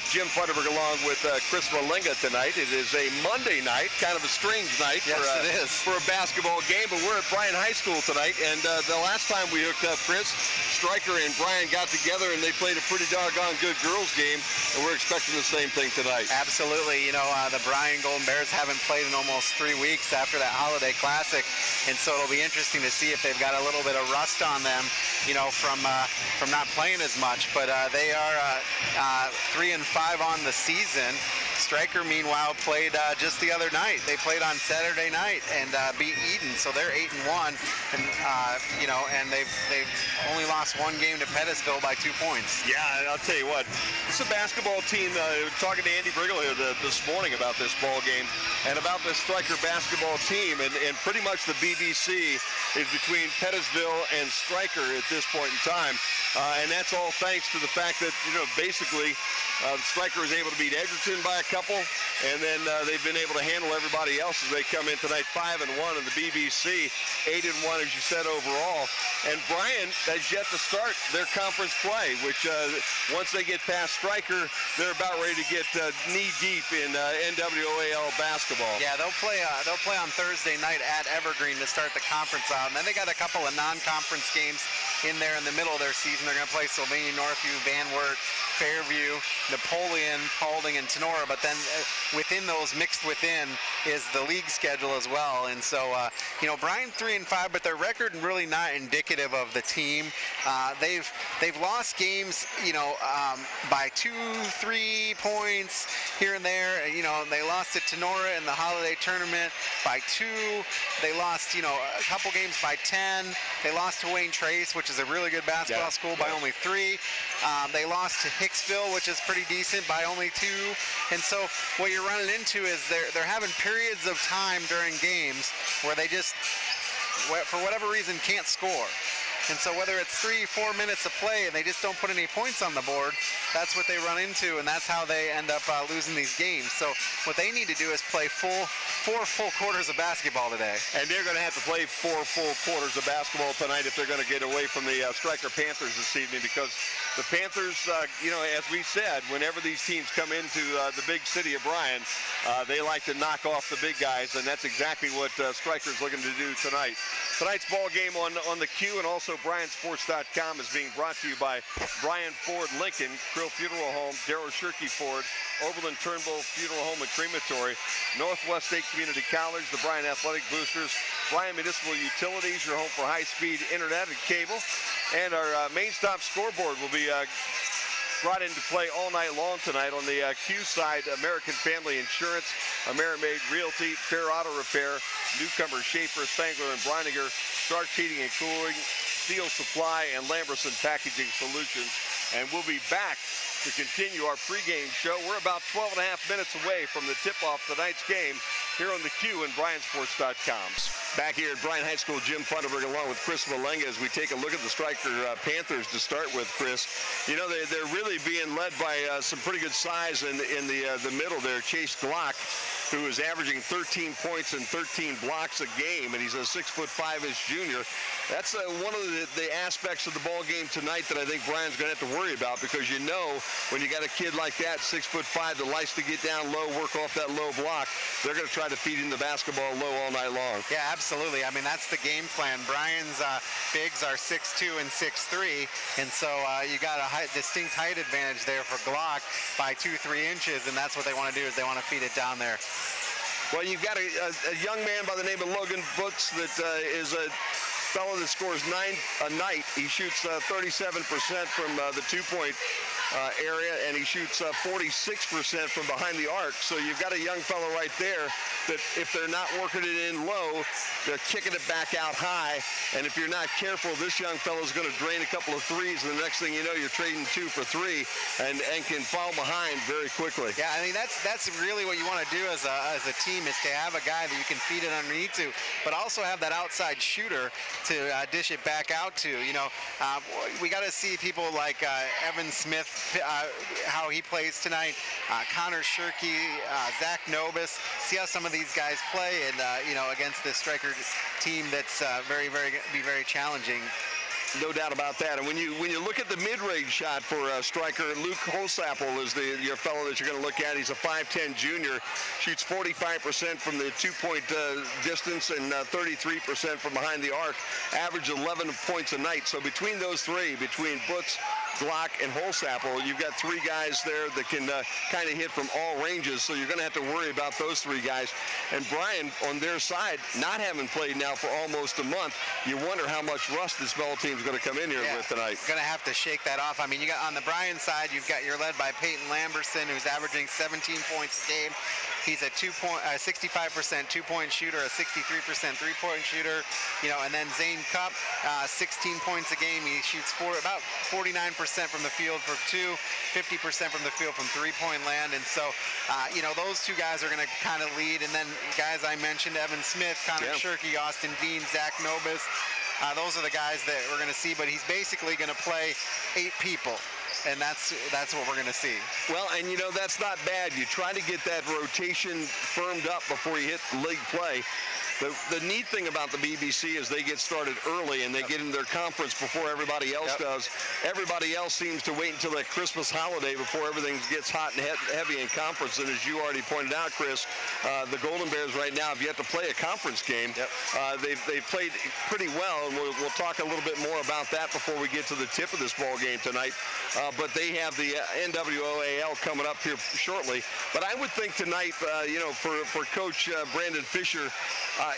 Jim Funderburg along with Chris Malinga tonight. It is a Monday night, kind of a strange night for a basketball game, but we're at Bryan High School tonight, and the last time we hooked up, Chris, Stryker and Bryan got together and they played a pretty doggone good girls game, and we're expecting the same thing tonight. Absolutely. You know, the Bryan Golden Bears haven't played in almost 3 weeks after that Holiday Classic, and so it'll be interesting to see if they've got a little bit of rust on them, you know, from not playing as much. But they are 3-5 on the season. Stryker, meanwhile, played just the other night. They played on Saturday night and beat Eden, so they're 8-1, and you know, and they've only lost one game to Pettisville by 2 points. Yeah, and I'll tell you what, it's a basketball team. Talking to Andy Briggle here this morning about this ball game and about the Stryker basketball team, and pretty much the BBC is between Pettisville and Stryker at this point in time, and that's all thanks to the fact that, you know, basically Stryker is able to beat Edgerton by a couple, and then they've been able to handle everybody else as they come in tonight 5-1 in the BBC, 8-1 as you said overall. And Bryan has yet to start their conference play, which once they get past Stryker, they're about ready to get knee deep in NWAL basketball. Yeah, they'll play on Thursday night at Evergreen to start the conference out, and then they got a couple of non-conference games in there in the middle of their season. They're going to play Sylvania Northview, Van Wert, Fairview, Napoleon, Paulding, and Tenora, but then within those, mixed within, is the league schedule as well. And so, you know, Bryan 3-5, but their record really not indicative of the team. They've lost games, you know, by 2-3 points here and there. You know, they lost to Tenora in the Holiday Tournament by 2. They lost, you know, a couple games by 10. They lost to Wayne Trace, which is a really good basketball school, by only 3. They lost to Hicksville, which is pretty decent, by only 2. And so what you're running into is they're having periods of time during games where they just, for whatever reason, can't score. And so whether it's 3-4 minutes of play and they just don't put any points on the board, that's what they run into, and that's how they end up losing these games. So what they need to do is play 4 full quarters of basketball today. And they're going to have to play 4 full quarters of basketball tonight if they're going to get away from the Stryker Panthers this evening, because the Panthers, you know, as we said, whenever these teams come into the big city of Bryan, they like to knock off the big guys, and that's exactly what Stryker's looking to do tonight. Tonight's ball game on the Q and also BryanSports.com is being brought to you by Bryan Ford Lincoln, Krill Funeral Home, Darrow Shirkey Ford, Oberlin Turnbull Funeral Home and Crematory, Northwest State Community College, the Bryan Athletic Boosters, Bryan Municipal Utilities, your home for high-speed internet and cable, and our main stop scoreboard will be brought into play all night long tonight on the Q side. American Family Insurance, Amerimaid Realty, Fair Auto Repair, Newcomer, Schaefer, Spangler, and Breininger, Starks Heating and Cooling, Steel Supply, and Lamberson Packaging Solutions. And we'll be back to continue our pregame show. We're about 12 and a half minutes away from the tip-off tonight's game here on the Q and BryanSports.com. Back here at Bryan High School, Jim Funderburg along with Chris Malinga as we take a look at the Stryker Panthers to start with, Chris. You know, they're really being led by some pretty good size in the middle there. Chase Glock, who is averaging 13 points and 13 blocks a game, and he's a 6'5" junior. That's one of the aspects of the ball game tonight that I think Bryan's going to have to worry about, because you know when you got a kid like that, 6'5", that likes to get down low, work off that low block, they're going to try to feed him the basketball low all night long. Yeah, absolutely. I mean, that's the game plan. Bryan's bigs are 6'2" and 6'3", and so you got a distinct height advantage there for Glock by 2-3 inches, and that's what they want to do, is they want to feed it down there. Well, you've got a young man by the name of Logan Brooks that is a fellow that scores 9 a night. He shoots 37% from the two-point area, and he shoots 46% from behind the arc. So you've got a young fellow right there that if they're not working it in low, they're kicking it back out high. And if you're not careful, this young fellow is going to drain a couple of threes, and the next thing you know, you're trading 2 for 3 and can fall behind very quickly. Yeah, I mean, that's really what you want to do as a team, is to have a guy that you can feed it underneath to, but also have that outside shooter to dish it back out to. You know, we got to see people like Evan Smith, how he plays tonight, Connor Shirkey, Zach Nobis, see how some of these guys play, and you know, against this Stryker team that's very challenging. No doubt about that. And when you look at the mid-range shot for Stryker, Luke Holsapple is your fellow that you're going to look at. He's a 5'10 junior, shoots 45% from the two-point distance and 33% from behind the arc, average 11 points a night. So between those three, between Butz, Glock, and Holsapple, you've got three guys there that can kind of hit from all ranges, so you're going to have to worry about those three guys. And Bryan, on their side, not having played now for almost a month, you wonder how much rust this ball team is going to come in here with tonight. Going to have to shake that off. I mean, you got on the Bryan side, you're led by Peyton Lamberson, who's averaging 17 points a game. He's a 65% two-point shooter, a 63% three-point shooter, and then Zane Cup, 16 points a game. He shoots about 49% from the field for two, 50% from the field from three-point land. And so, those two guys are going to kind of lead. And then guys I mentioned, Evan Smith, Connor Shirky, Austin Dean, Zach Nobis. Those are the guys that we're going to see, but he's basically going to play 8 people. And that's what we're going to see. Well, and that's not bad. You try to get that rotation firmed up before you hit league play. The neat thing about the BBC is they get started early and they get into their conference before everybody else does. Everybody else seems to wait until that Christmas holiday before everything gets hot and heavy in conference. And as you already pointed out, Chris, the Golden Bears right now have yet to play a conference game. They've played pretty well, and we'll talk a little bit more about that before we get to the tip of this ball game tonight. But they have the NWOAL coming up here shortly. But I would think tonight, for Coach Brandon Fisher,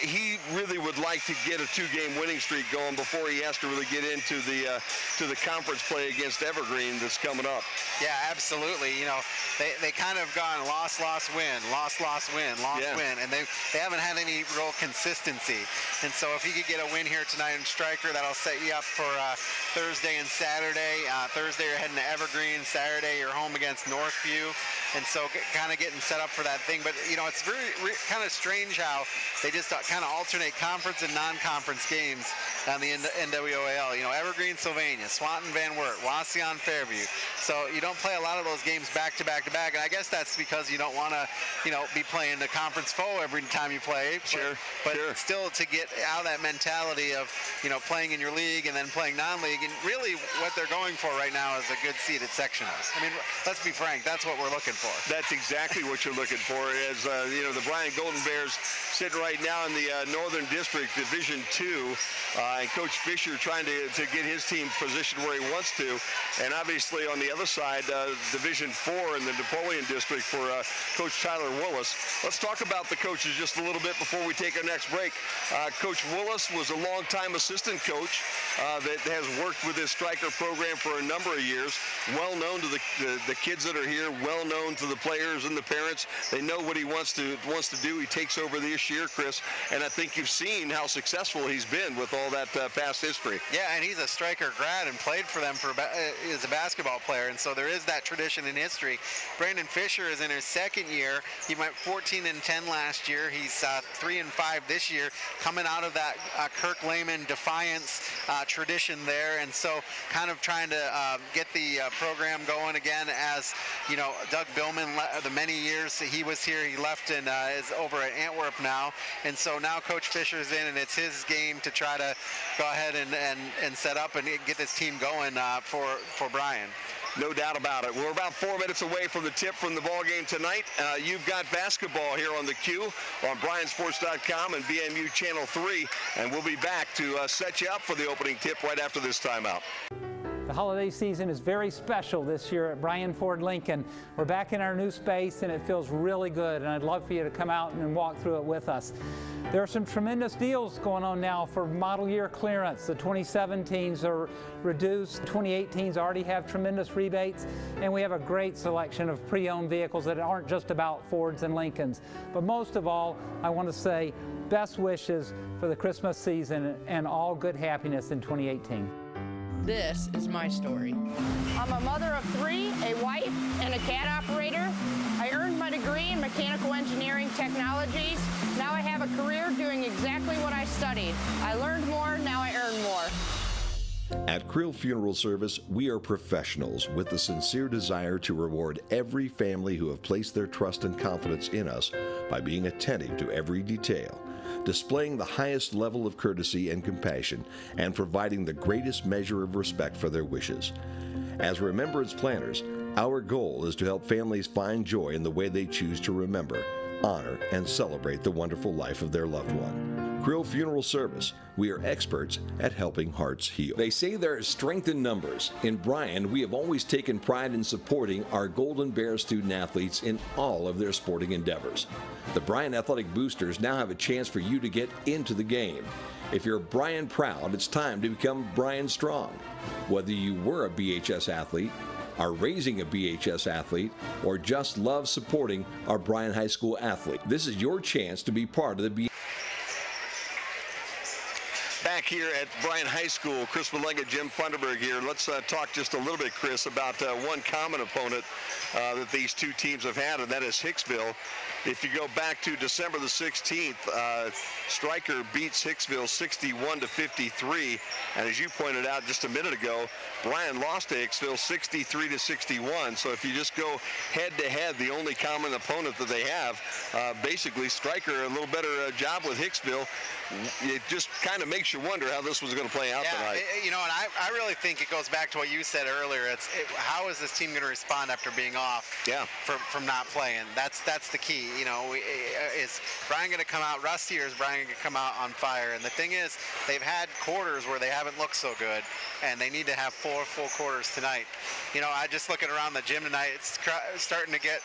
he really would like to get a 2-game winning streak going before he has to really get into the conference play against Evergreen that's coming up. Yeah, absolutely. They kind of gone loss, win, loss, win, win, and they haven't had any real consistency. And so if you could get a win here tonight in Stryker, that'll set you up for Thursday and Saturday. Thursday you're heading to Evergreen. Saturday you're home against Northview. And so kind of getting set up for that thing. But, it's very kind of strange how they just kind of alternate conference and non-conference games on the NWOAL. Evergreen, Sylvania, Swanton, Van Wert, Wauseon, Fairview. So you don't play a lot of those games back to back to back. And I guess that's because you don't want to, be playing the conference foe every time you play. But still to get out of that mentality of, playing in your league and then playing non-league. And really what they're going for right now is a good seeded sectionals. I mean, let's be frank, that's what we're looking for. That's exactly what you're looking for. As the Bryan Golden Bears sitting right now in the Northern District, Division II, and Coach Fisher trying to get his team positioned where he wants to. And obviously on the other side, Division IV in the Napoleon District for Coach Tyler Willis. Let's talk about the coaches just a little bit before we take our next break. Coach Willis was a longtime assistant coach that has worked with this Stryker program for a number of years. Well known to the kids that are here, well known to the players and the parents. They know what he wants to do. He takes over this year, Chris, and I think you've seen how successful he's been with all that past history. Yeah, and he's a Stryker grad and played for them as a basketball player, and so there is that tradition in history. Brandon Fisher is in his second year. He went 14-10 last year. He's 3-5 this year, coming out of that Kirk Lehman Defiance tradition there, and so kind of trying to get the program going again. As Doug Billman, the many years he was here, he left and is over at Antwerp now, and so now Coach Fisher's in, and it's his game to try to go ahead and set up and get this team going for Bryan. No doubt about it. We're about 4 minutes away from the tip from the ball game tonight. You've got basketball here on the Q on BryanSports.com and BMU Channel 3, and we'll be back to set you up for the opening tip right after this timeout. The holiday season is very special this year at Bryan Ford Lincoln. We're back in our new space and it feels really good, and I'd love for you to come out and walk through it with us. There are some tremendous deals going on now for model year clearance. The 2017s are reduced, 2018s already have tremendous rebates, and we have a great selection of pre-owned vehicles that aren't just about Fords and Lincolns. But most of all, I want to say best wishes for the Christmas season and all good happiness in 2018. This is my story. I'm a mother of 3, a wife, and a CAD operator. I earned my degree in mechanical engineering technologies. Now I have a career doing exactly what I studied. I learned more, now I earn more. At Krill Funeral Service, we are professionals with the sincere desire to reward every family who have placed their trust and confidence in us by being attentive to every detail. displaying the highest level of courtesy and compassion, and providing the greatest measure of respect for their wishes. As remembrance planners, our goal is to help families find joy in the way they choose to remember, honor, and celebrate the wonderful life of their loved one. Krill Funeral Service, we are experts at helping hearts heal. They say there is strength in numbers. In Bryan, we have always taken pride in supporting our Golden Bear student athletes in all of their sporting endeavors. The Bryan Athletic Boosters now have a chance for you to get into the game. If you're Bryan proud, it's time to become Bryan strong. Whether you were a BHS athlete, are raising a BHS athlete, or just love supporting our Bryan High School athlete, this is your chance to be part of the BHS. Back here at Bryan High School, Chris Malenga, Jim Funderburg here. Let's talk just a little bit, Chris, about one common opponent that these two teams have had, and that is Hicksville. If you go back to December the 16th, Stryker beats Hicksville 61-53, and as you pointed out just a minute ago, Bryan lost to Hicksville 63-61. So if you just go head-to-head, the only common opponent that they have, basically Stryker a little better job with Hicksville. It just kind of makes you wonder how this was going to play out tonight. You know, and I really think it goes back to what you said earlier. How is this team going to respond after being off from not playing? That's the key. You know, is Bryan going to come out rusty, or is Bryan going to come out on fire? And the thing is, they've had quarters where they haven't looked so good, and they need to have 4 full quarters tonight. You know, I just looking around the gym tonight, it's starting to get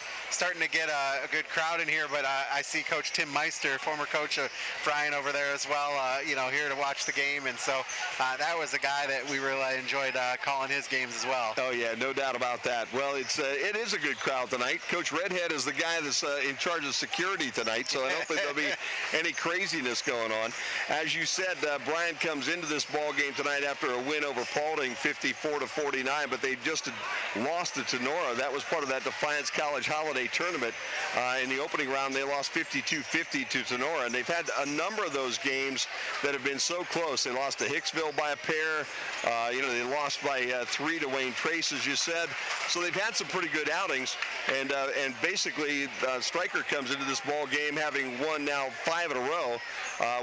a good crowd in here. But I see Coach Tim Meister, former coach of Bryan, over there as well. You know, here to watch the game, and so that was a guy that we really enjoyed calling his games as well. Oh yeah, no doubt about that. Well, it is a good crowd tonight. Coach Redhead is the guy that's in charge of security tonight, so I don't think there'll be any craziness going on. As you said, Bryan comes into this ball game tonight after a win over Paulding, 54-49, but they just lost to Tenora. That was part of that Defiance College Holiday Tournament. In the opening round, they lost 52-50 to Tenora, and they've had a number of those games that have been so close. They lost to Hicksville by a pair. You know, they lost by 3 to Wayne Trace, as you said. So they've had some pretty good outings, and basically Stryker comes into this ball game having won now 5 in a row,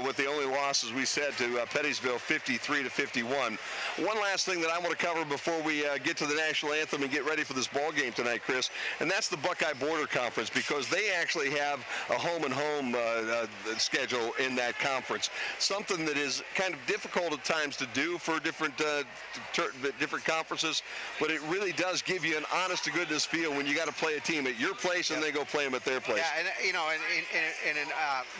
with the only loss, as we said, to Pettysville, 53-51. One last thing that I want to cover before we get to the national anthem and get ready for this ball game tonight, Chris, and that's the Buckeye Border Conference, because they actually have a home-and-home schedule in that conference. Something that is kind of difficult at times to do for different conferences, but it really does give you an honest-to-goodness feel when you got to play a team at your place and then go play them at their place. Yeah, and you know, in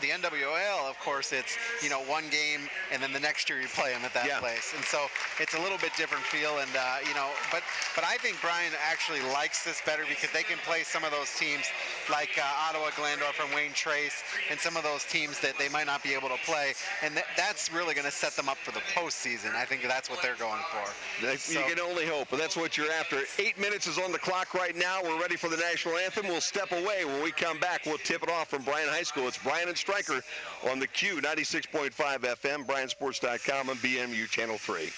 the NWL, of course, it's, you know, one game and then the next year you play them at that place, and so it's a little bit different feel. And you know, but I think Bryan actually likes this better because they can play some of those teams like Ottawa, Glandorf, and Wayne Trace, and some of those teams that they might not be able to play, and that's really going to set them up for the postseason. I think that's what they're going for. You can only hope, but that's what you're after. 8 minutes is on the clock right now. We're ready for the national anthem. We'll step away. When we come back, we'll tip it off from Bryan High School. It's Bryan and Stryker on the Q 96.5 FM, BryanSports.com, and BMU Channel 3.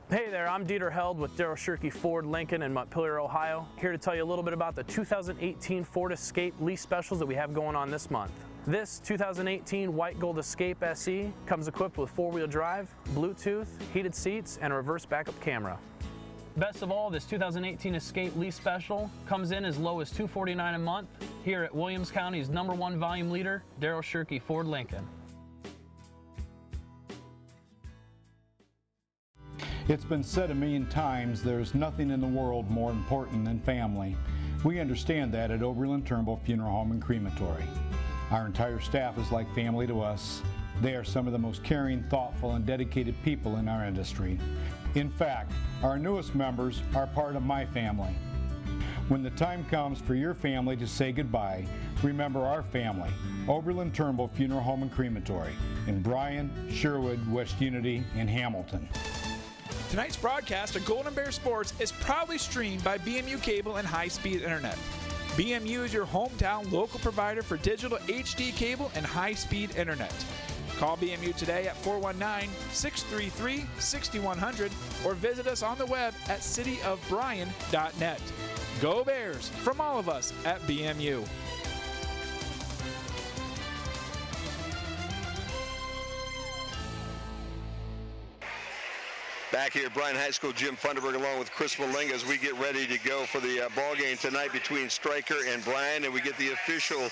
Hey there, I'm Dieter Held with Daryl Shirkey Ford Lincoln in Montpelier, Ohio. Here to tell you a little bit about the 2018 Ford Escape lease specials that we have going on this month. This 2018 White Gold Escape SE comes equipped with 4-wheel drive, Bluetooth, heated seats, and a reverse backup camera. Best of all, this 2018 Escape lease special comes in as low as $249 a month here at Williams County's #1 volume leader, Daryl Shirkey Ford Lincoln. It's been said a million times, there's nothing in the world more important than family. We understand that at Oberlin Turnbull Funeral Home and Crematory. Our entire staff is like family to us. They are some of the most caring, thoughtful, and dedicated people in our industry. In fact, our newest members are part of my family. When the time comes for your family to say goodbye, remember our family, Oberlin Turnbull Funeral Home and Crematory in Bryan, Sherwood, West Unity, and Hamilton. Tonight's broadcast of Golden Bear Sports is proudly streamed by BMU Cable and High-Speed Internet. BMU is your hometown local provider for digital HD cable and high-speed internet. Call BMU today at 419-633-6100 or visit us on the web at cityofbryan.net. Go Bears from all of us at BMU. Back here at Bryan High School, Jim Funderburg along with Chris Malinga as we get ready to go for the ball game tonight between Stryker and Bryan, and we get the official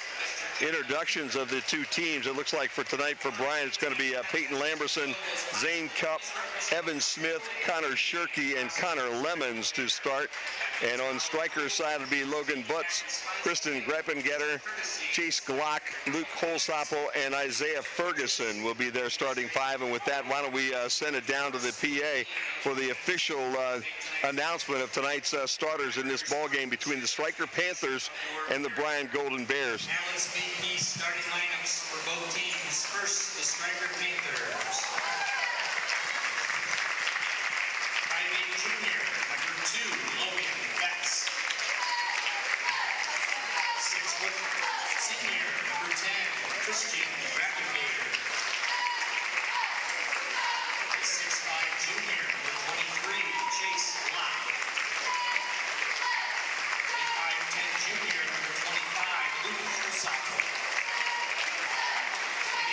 introductions of the two teams. It looks like for tonight for Bryan, it's going to be Peyton Lamberson, Zane Cupp, Evan Smith, Connor Shirkey, and Connor Lemons to start. And on Stryker's side, it'll be Logan Butts, Kristen Greppengetter, Chase Glock, Luke Holsapple, and Isaiah Ferguson will be their starting five. And with that, why don't we send it down to the PA for the official announcement of tonight's starters in this ball game between the Stryker Panthers and the Bryan Golden Bears. Now let's meet the starting lineups for both teams. First, the Stryker Panthers. 5'8" junior, number 2, Logan Betts. 6' senior, number 10, Christian Grappengater. 6'5" junior, number 23, Chase Block. 5'10" junior, number 25, Luke Holsapple.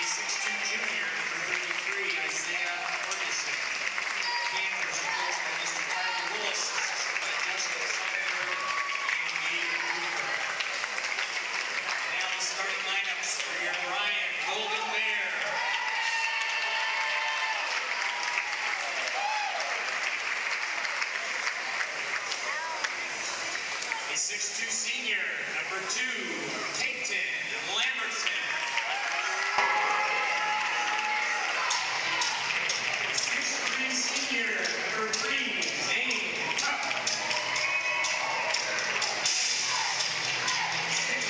6'2" junior, number 33, Isaiah Ferguson. Panthers are coached by Mr. Carter Willis, by Jessica Sutherland, and Gabe Cooper. Now the starting lineups for your Bryan Golden Bears. A 6'2" senior, number 2, Peyton Lamberson. 6'3" senior, number 3, Zane Cupp. 6'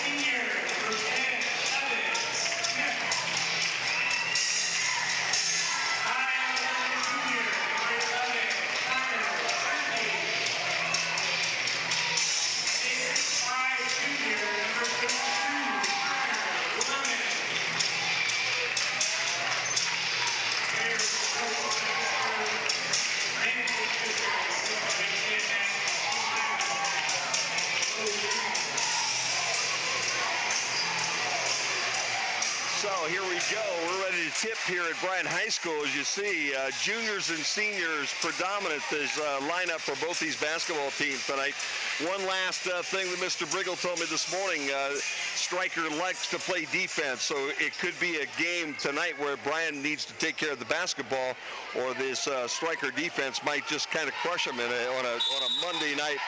senior, number 10, Evan Smith. 5'11" junior, number 11, Connor Shirkey. 6'5" junior, number 52, Connor Lemon. Bears coach Randy Fisher, So here we go. We're ready to tip here at Bryan High School. As you see, juniors and seniors predominant this lineup for both these basketball teams tonight. One last thing that Mr. Briggle told me this morning, Stryker likes to play defense, so it could be a game tonight where Bryan needs to take care of the basketball, or this Stryker defense might just kind of crush them on a Monday night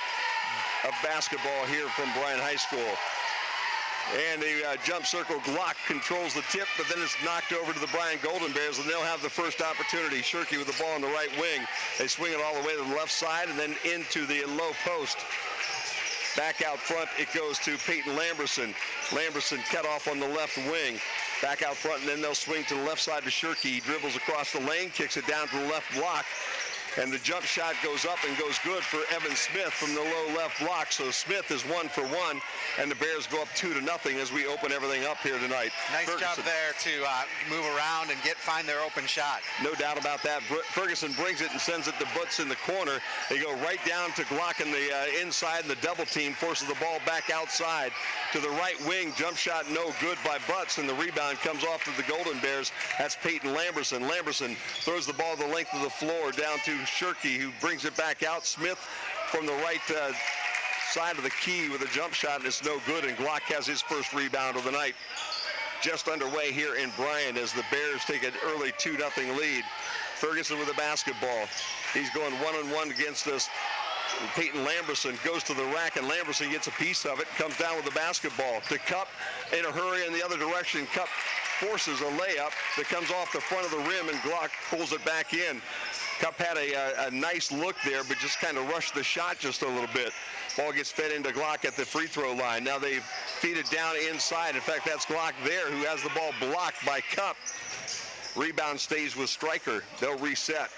of basketball here from Bryan High School. And the jump circle Glock controls the tip, but then it's knocked over to the Bryan Golden Bears, and they'll have the first opportunity. Shirkey with the ball on the right wing. They swing it all the way to the left side and then into the low post. Back out front, it goes to Peyton Lamberson. Lamberson cut off on the left wing. Back out front, and then they'll swing to the left side to Shirkey. He dribbles across the lane, kicks it down to the left block. And the jump shot goes up and goes good for Evan Smith from the low left block. So Smith is 1 for 1, and the Bears go up 2-0 as we open everything up here tonight. Nice job there to move around and find their open shot. No doubt about that. Ferguson brings it and sends it to Butts in the corner. They go right down to Glock in the inside, and the double team forces the ball back outside to the right wing. Jump shot no good by Butts, and the rebound comes off to the Golden Bears. That's Peyton Lamberson. Lamberson throws the ball the length of the floor down to Shirkey, who brings it back out. Smith from the right side of the key with a jump shot, and it's no good, and Glock has his first rebound of the night. Just underway here in Bryan as the Bears take an early 2-0 lead. Ferguson with the basketball. He's going one-on-one against us. Peyton Lamberson goes to the rack, and Lamberson gets a piece of it, comes down with the basketball to Cupp in a hurry in the other direction. Cupp forces a layup that comes off the front of the rim, and Glock pulls it back in. Cupp had a nice look there, but just kind of rushed the shot just a little bit. Ball gets fed into Glock at the free throw line. Now they feed it down inside. In fact, that's Glock there who has the ball blocked by Cupp. Rebound stays with Stryker. They'll reset.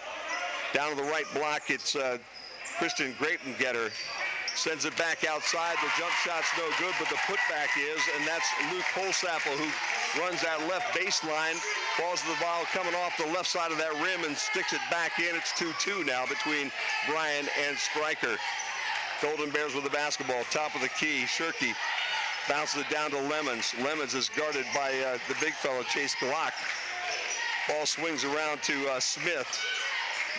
Down to the right block, it's Kristen Grappengetter. Sends it back outside. The jump shot's no good, but the putback is, and that's Luke Holsapple, who runs that left baseline, falls to the ball coming off the left side of that rim and sticks it back in. It's 2-2 now between Bryan and Stryker. Golden Bears with the basketball, top of the key. Shirkey bounces it down to Lemons. Lemons is guarded by the big fellow, Chase Glock. Ball swings around to Smith.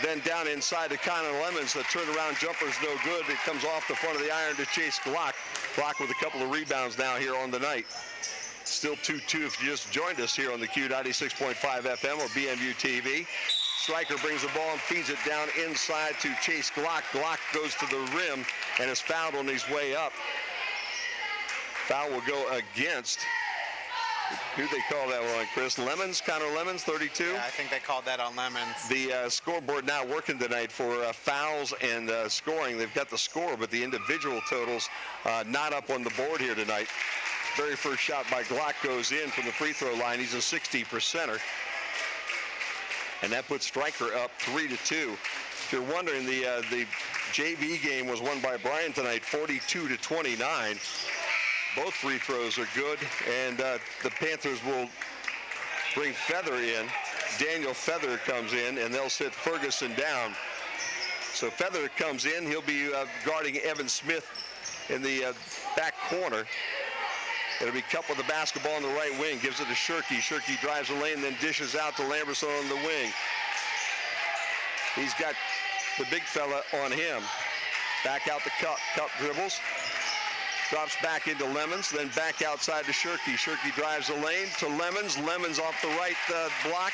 Then down inside to Connor Lemons. The turnaround jumper is no good. It comes off the front of the iron to Chase Glock. Glock with a couple of rebounds now here on the night. Still 2-2 if you just joined us here on the Q 96.5 FM or BMU TV. Stryker brings the ball and feeds it down inside to Chase Glock. Glock goes to the rim and is fouled on his way up. Foul will go against, who'd they call that one, Chris? Lemons, Connor Lemons, 32? Yeah, I think they called that on Lemons. The scoreboard now working tonight for fouls and scoring. They've got the score, but the individual totals not up on the board here tonight. Very first shot by Glock goes in from the free throw line. He's a 60%er. And that puts Stryker up 3-2. If you're wondering, the JV game was won by Bryan tonight, 42-29. Both free throws are good, and the Panthers will bring Feather in. Daniel Feather comes in, and they'll sit Ferguson down. So Feather comes in. He'll be guarding Evan Smith in the back corner. It'll be Cup with the basketball on the right wing, gives it to Shirky. Shirky drives the lane, then dishes out to Lamberson on the wing. He's got the big fella on him. Back out to Cup. Cup dribbles. Drops back into Lemons, then back outside to Shirky. Shirky drives the lane to Lemons. Lemons off the right block.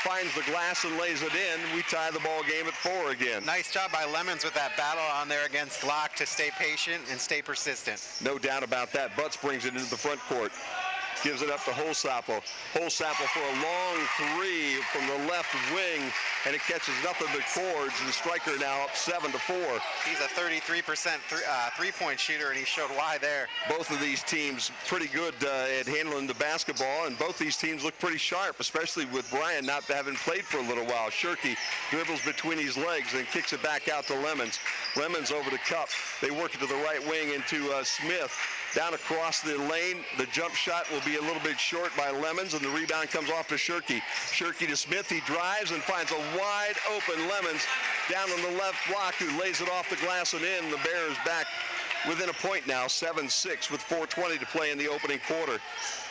Finds the glass and lays it in. We tie the ball game at 4 again. Nice job by Lemons with that battle on there against Glock to stay patient and stay persistent. No doubt about that. Butts brings it into the front court. Gives it up to Holsapple. Holsapple for a long three from the left wing, and it catches nothing but cords, and Stryker now up 7-4. He's a 33% three-point shooter, and he showed why there. Both of these teams pretty good at handling the basketball, and both these teams look pretty sharp, especially with Bryan not having played for a little while. Shirky dribbles between his legs and kicks it back out to Lemons. Lemons over to Cup. They work it to the right wing into Smith. Down across the lane, the jump shot will be a little bit short by Lemons, and the rebound comes off to Shirky. Shirky to Smith. He drives and finds a wide open Lemons down on the left block, who lays it off the glass and in. The Bears back within a point now, 7-6 with 4:20 to play in the opening quarter.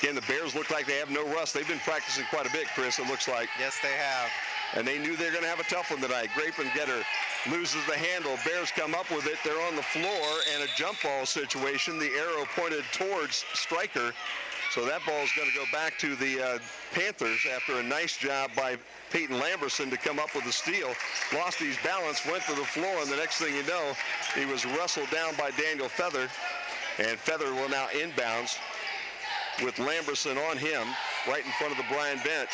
Again, the Bears look like they have no rust. They've been practicing quite a bit, Chris, it looks like. Yes, they have. And they knew they were going to have a tough one tonight. Grapengetter loses the handle. Bears come up with it. They're on the floor, and a jump ball situation. The arrow pointed towards Stryker. So that ball is going to go back to the Panthers after a nice job by Peyton Lamberson to come up with a steal. Lost his balance, went to the floor, and the next thing you know, he was wrestled down by Daniel Feather. And Feather will now inbounds with Lamberson on him right in front of the Bryan bench.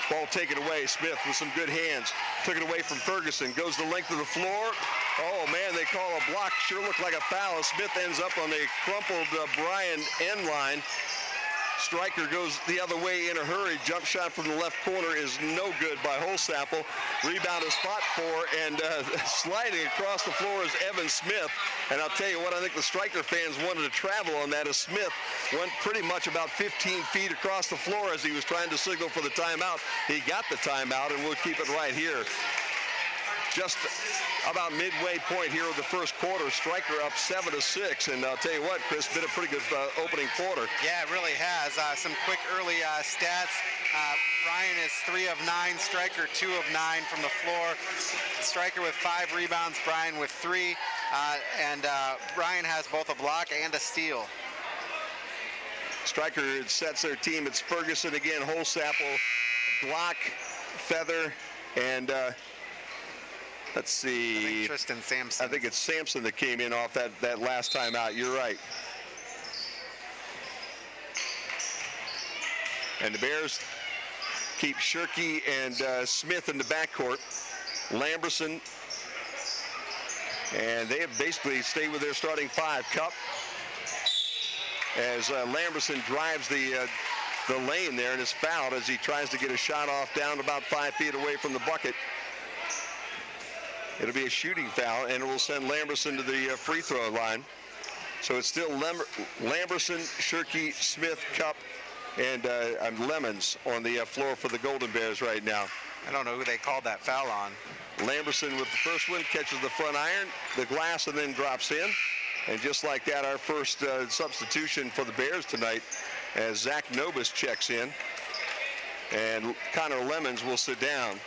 Ball taken away. Smith with some good hands. Took it away from Ferguson. Goes the length of the floor. Oh, man, they call a block. Sure looked like a foul. Smith ends up on a crumpled Bryan end line. Stryker goes the other way in a hurry. Jump shot from the left corner is no good by Holsapple. Rebound is fought for, and sliding across the floor is Evan Smith. And I'll tell you what, I think the Stryker fans wanted to travel on that, as Smith went pretty much about 15 feet across the floor as he was trying to signal for the timeout. He got the timeout, and we'll keep it right here. Just about midway point here of the first quarter. Stryker up 7-6, and I'll tell you what, Chris, been a pretty good opening quarter. Yeah, it really has. Some quick early stats. Bryan is 3 of 9, Stryker 2 of 9 from the floor. Stryker with 5 rebounds, Bryan with 3, and Bryan has both a block and a steal. Stryker sets their team. It's Ferguson again, Holsapple, Glock, Feather, and let's see. I think Tristan Sampson. I think it's Sampson that came in off that last time out. You're right. And the Bears keep Shirky and Smith in the backcourt. Lamberson. And they have basically stayed with their starting 5. Cup. As Lamberson drives the lane there and is fouled as he tries to get a shot off down about 5 feet away from the bucket. It'll be a shooting foul, and it will send Lamberson to the free throw line. So it's still Lamberson, Shirky, Smith, Cup, and Lemons on the floor for the Golden Bears right now. I don't know who they called that foul on. Lamberson with the first one, catches the front iron, the glass, and then drops in. And just like that, our first substitution for the Bears tonight, as Zach Nobis checks in. And Connor Lemons will sit down.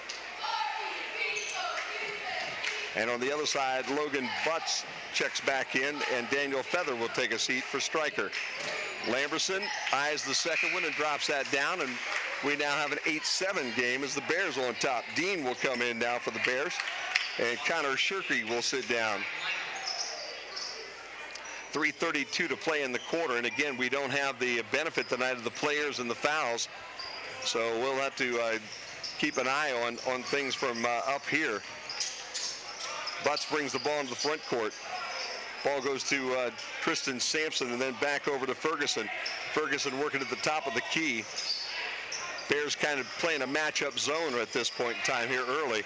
And on the other side, Logan Butts checks back in, and Daniel Feather will take a seat for Stryker. Lamberson eyes the second one and drops that down, and we now have an 8-7 game as the Bears on top. Dean will come in now for the Bears, and Connor Shirky will sit down. 3:32 to play in the quarter, and again, we don't have the benefit tonight of the players and the fouls, so we'll have to keep an eye on things from up here. Butts brings the ball into the front court. Ball goes to Tristan Sampson and then back over to Ferguson. Ferguson working at the top of the key. Bears kind of playing a matchup zone at this point in time here early.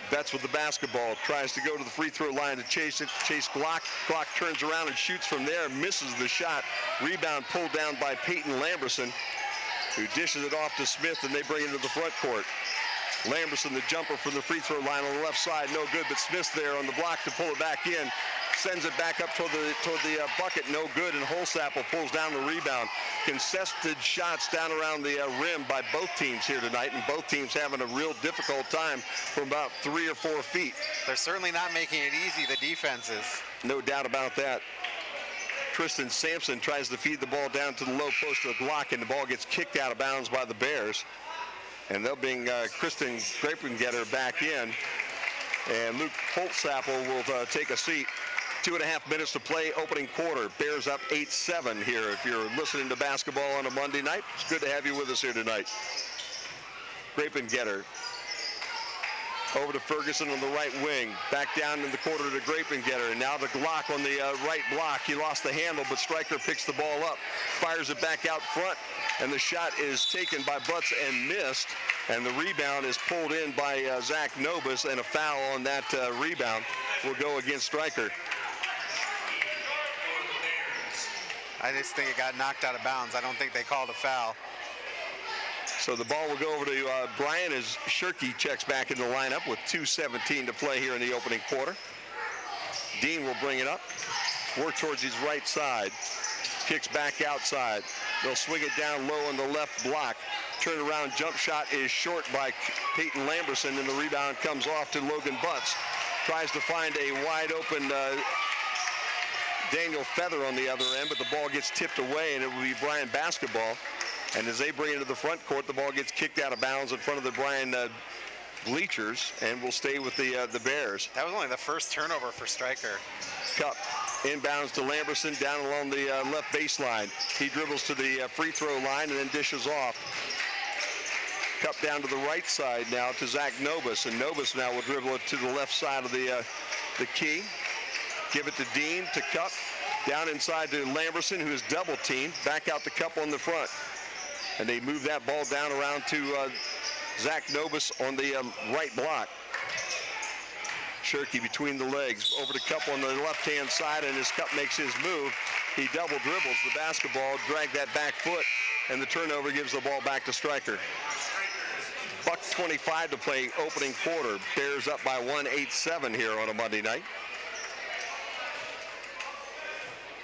Betts with the basketball, tries to go to the free throw line to chase it. Chase Glock. Glock turns around and shoots from there, misses the shot. Rebound pulled down by Peyton Lamberson, who dishes it off to Smith, and they bring it into the front court. Lamberson, the jumper from the free throw line on the left side, no good, but Smith's there on the block to pull it back in. Sends it back up toward the bucket, no good, and Holsapple pulls down the rebound. Contested shots down around the rim by both teams here tonight, and both teams having a real difficult time from about 3 or 4 feet. They're certainly not making it easy, the defenses. No doubt about that. Tristan Sampson tries to feed the ball down to the low post of Glock, and the ball gets kicked out of bounds by the Bears. And they'll bring Kristen Grapengetter back in, and Luke Holsapple will take a seat. 2.5 minutes to play, opening quarter. Bears up 8-7 here. If you're listening to basketball on a Monday night, it's good to have you with us here tonight. Grapengetter over to Ferguson on the right wing. Back down in the quarter to Grapengetter. And now the Glock on the right block. He lost the handle, but Stryker picks the ball up, fires it back out front, and the shot is taken by Butts and missed. And the rebound is pulled in by Zach Nobis, and a foul on that rebound will go against Stryker. I just think it got knocked out of bounds. I don't think they called a foul. So the ball will go over to Bryan as Shirky checks back in the lineup with 2:17 to play here in the opening quarter. Dean will bring it up, work towards his right side, kicks back outside. They'll swing it down low on the left block. Turnaround jump shot is short by Peyton Lamberson, and the rebound comes off to Logan Butts. Tries to find a wide open Daniel Feather on the other end, but the ball gets tipped away, and it will be Bryan basketball. And as they bring it to the front court, the ball gets kicked out of bounds in front of the Bryan bleachers, and will stay with the Bears. That was only the first turnover for Stryker. Cup inbounds to Lamberson down along the left baseline. He dribbles to the free throw line and then dishes off. Cup down to the right side now to Zach Nobis, and Nobis now will dribble it to the left side of the key. Give it to Dean, to Cup, down inside to Lamberson, who is double teamed, back out to Cup on the front. And they move that ball down around to Zach Nobis on the right block. Shirky between the legs, over to Cup on the left-hand side, and as Cup makes his move, he double dribbles the basketball, drag that back foot, and the turnover gives the ball back to Stryker. $1:25 to play opening quarter. Bears up by 1, 8-7 here on a Monday night.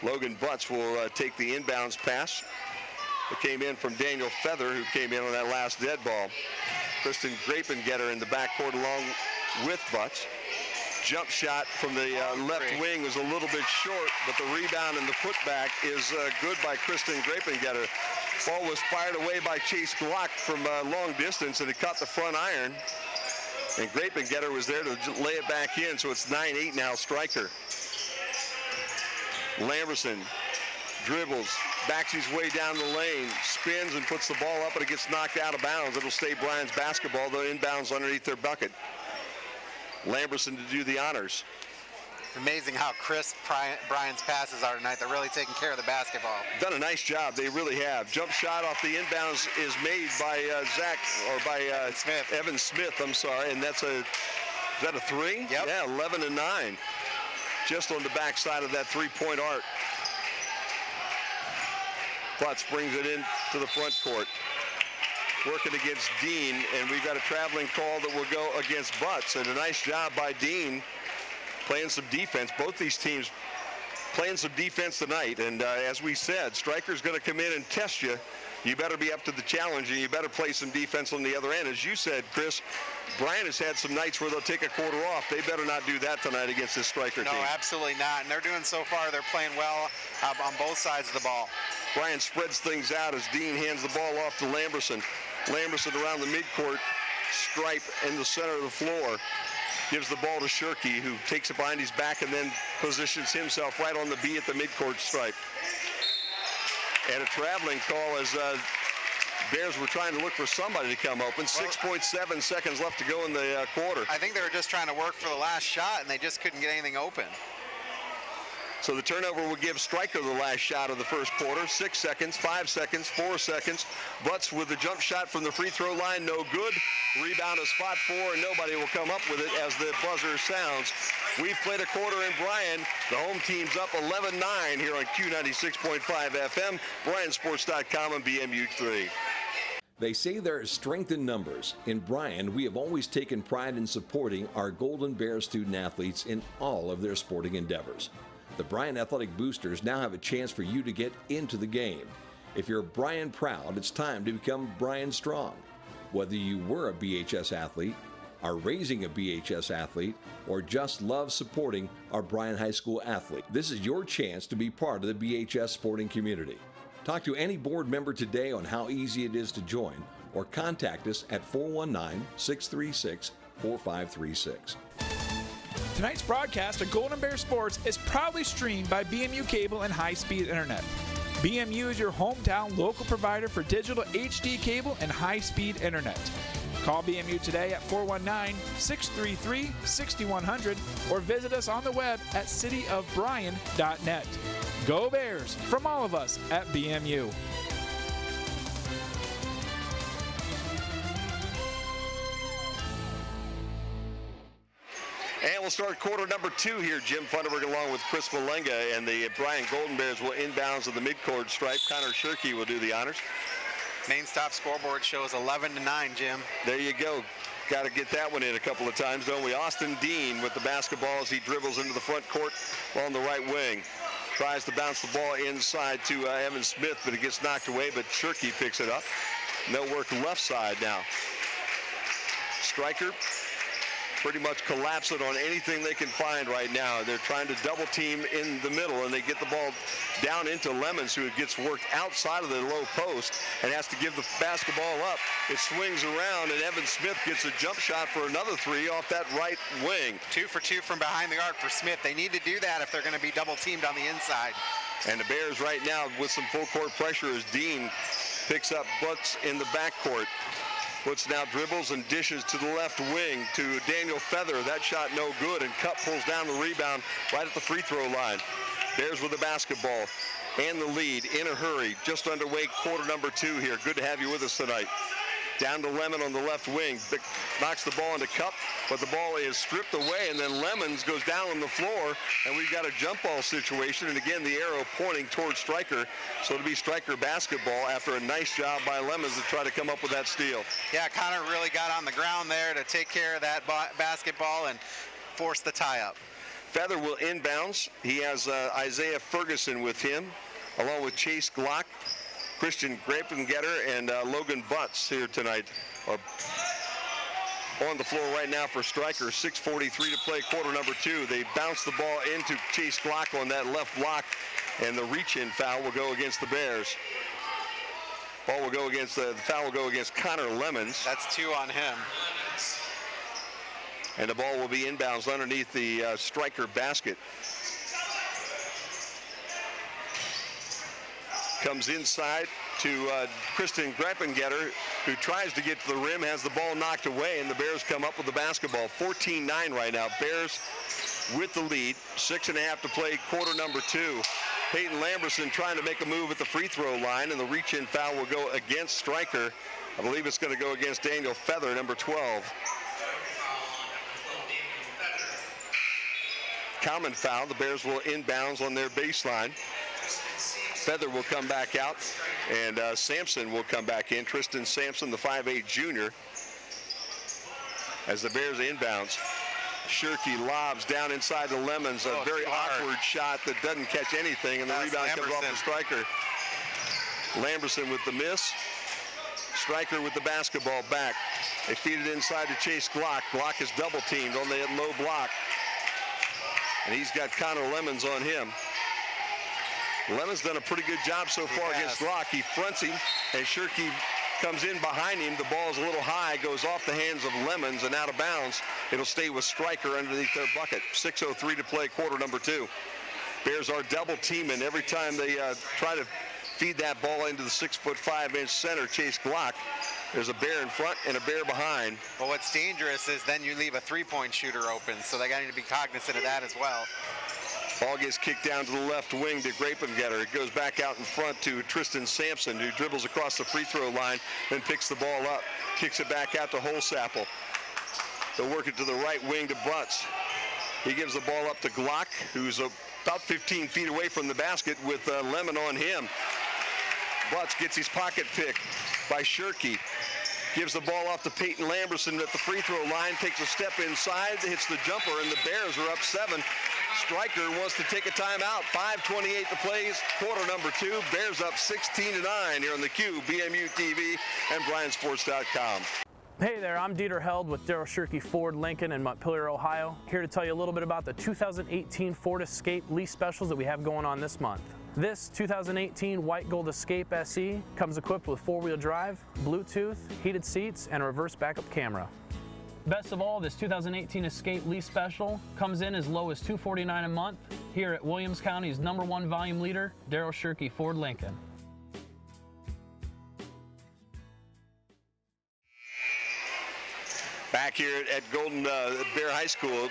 Logan Butts will take the inbounds pass. It came in from Daniel Feather, who came in on that last dead ball. Kristen Grapengetter in the backcourt along with Butts. Jump shot from the left wing was a little bit short, but the rebound and the putback is good by Kristen Grapengetter. Ball was fired away by Chase Glock from long distance, and it caught the front iron. And Grapengetter was there to lay it back in, so it's 9-8 now, Stryker. Lamberson dribbles, backs his way down the lane, spins and puts the ball up, and it gets knocked out of bounds. It'll stay Bryan's basketball, though inbounds underneath their bucket. Lamberson to do the honors. Amazing how crisp Bryan's passes are tonight. They're really taking care of the basketball. Done a nice job. They really have. Jump shot off the inbounds is made by Evan Smith. I'm sorry, and is that a three? Yep. Yeah, 11-9. Just on the backside of that three-point arc. Butts brings it in to the front court. Working against Dean, and we've got a traveling call that will go against Butts. And a nice job by Dean playing some defense. Both these teams playing some defense tonight. And as we said, Stryker's going to come in and test you you better be up to the challenge, and you better play some defense on the other end. As you said, Chris, Bryan has had some nights where they'll take a quarter off. They better not do that tonight against this Stryker team. No, absolutely not. And they're doing so far. They're playing well on both sides of the ball. Bryan spreads things out as Dean hands the ball off to Lamberson. Lamberson around the midcourt stripe in the center of the floor. Gives the ball to Shirky, who takes it behind his back and then positions himself right on the B at the midcourt stripe. And a traveling call as Bears were trying to look for somebody to come open. 6.7 seconds left to go in the quarter. I think they were just trying to work for the last shot, and they just couldn't get anything open. So the turnover will give Stryker the last shot of the first quarter. 6 seconds, 5 seconds, 4 seconds. Butts with the jump shot from the free throw line, no good. Rebound is fought for, and nobody will come up with it as the buzzer sounds. We've played a quarter in Bryan. The home team's up 11-9 here on Q96.5 FM, BryanSports.com, and BMU3. They say there is strength in numbers. In Bryan, we have always taken pride in supporting our Golden Bear student athletes in all of their sporting endeavors. The Bryan Athletic Boosters now have a chance for you to get into the game. If you're Bryan proud, it's time to become Bryan strong. Whether you were a BHS athlete, are raising a BHS athlete, or just love supporting our Bryan High School athlete, this is your chance to be part of the BHS sporting community. Talk to any board member today on how easy it is to join, or contact us at 419-636-4536. Tonight's broadcast of Golden Bear Sports is proudly streamed by BMU Cable and High-Speed Internet. BMU is your hometown local provider for digital HD cable and high-speed internet. Call BMU today at 419-633-6100 or visit us on the web at cityofbryan.net. Go Bears from all of us at BMU. And we'll start quarter number 2 here. Jim Funderburg along with Chris Malenga, and the Bryan Golden Bears will inbounds of the midcourt stripe. Connor Shirky will do the honors. Main stop scoreboard shows 11-9, Jim. There you go. Got to get that one in a couple of times, don't we? Austin Dean with the basketball as he dribbles into the front court on the right wing. Tries to bounce the ball inside to Evan Smith, but it gets knocked away, but Shirky picks it up. No work left side now. Stryker pretty much collapsing on anything they can find right now. They're trying to double team in the middle, and they get the ball down into Lemons, who gets worked outside of the low post and has to give the basketball up. It swings around, and Evan Smith gets a jump shot for another 3 off that right wing. 2 for 2 from behind the arc for Smith. They need to do that if they're going to be double teamed on the inside. And the Bears right now with some full court pressure as Dean picks up Butts in the backcourt. Butts now dribbles and dishes to the left wing to Daniel Feather. That shot no good, and Cup pulls down the rebound right at the free throw line. Bears with the basketball and the lead in a hurry. Just underway quarter number 2 here. Good to have you with us tonight. Down to Lemon on the left wing. Knocks the ball into Cup, but the ball is stripped away, and then Lemons goes down on the floor, and we've got a jump ball situation, and again the arrow pointing towards Stryker. So it'll be Stryker basketball after a nice job by Lemons to try to come up with that steal. Yeah, Connor really got on the ground there to take care of that basketball and force the tie-up. Feather will inbounds. He has Isaiah Ferguson with him, along with Chase Glock, Christian Grapengetter, and Logan Butts here tonight. On the floor right now for Stryker. 6:43 to play quarter number 2. They bounce the ball into Chase Glock on that left block, and the reach-in foul will go against the Bears. Ball will go against the foul will go against Connor Lemons. That's 2 on him. And the ball will be inbounds underneath the Stryker basket. Comes inside to Kristen Grappengetter, who tries to get to the rim, has the ball knocked away, and the Bears come up with the basketball. 14-9 right now. Bears with the lead. 6.5 to play quarter number 2. Peyton Lamberson trying to make a move at the free throw line, and the reach-in foul will go against Stryker. I believe it's going to go against Daniel Feather, number 12. Common foul. The Bears will inbounds on their baseline. Feather will come back out, and Sampson will come back in. Tristan Sampson, the 5'8 junior, as the Bears inbounds. Shirky lobs down inside the Lemons. A very awkward shot that doesn't catch anything, and the rebound comes off the Stryker. Lamberson with the miss. Stryker with the basketball back. They feed it inside to Chase Glock. Glock is double teamed on the low block. And he's got Connor Lemons on him. Lemons done a pretty good job so far against Glock. He fronts him, and Shirky comes in behind him. The ball is a little high, goes off the hands of Lemons and out of bounds. It'll stay with Stryker underneath their bucket. 6:03 to play, quarter number 2. Bears are double teaming every time they try to feed that ball into the 6'5" center, Chase Glock. There's a Bear in front and a Bear behind. But what's dangerous is then you leave a three-point shooter open, so they got to be cognizant of that as well. Ball gets kicked down to the left wing to Grapengetter. It goes back out in front to Tristan Sampson, who dribbles across the free throw line, then picks the ball up, kicks it back out to Holsapple. They'll work it to the right wing to Butts. He gives the ball up to Glock, who's about 15 feet away from the basket with Lemon on him. Butts gets his pocket pick by Shirky. Gives the ball off to Peyton Lamberson at the free throw line, takes a step inside, hits the jumper, and the Bears are up 7. Stryker wants to take a timeout. 5:28 to play, quarter number 2. Bears up 16-9 here on the Q, BMU TV, and BryanSports.com. Hey there, I'm Dieter Held with Daryl Shirky Ford Lincoln in Montpelier, Ohio. Here to tell you a little bit about the 2018 Ford Escape lease specials that we have going on this month. This 2018 White Gold Escape SE comes equipped with 4-wheel drive, Bluetooth, heated seats, and a reverse backup camera. Best of all, this 2018 Escape lease special comes in as low as $249 a month here at Williams County's #1 volume leader, Daryl Shirky Ford Lincoln. Back here at Golden Bear High School,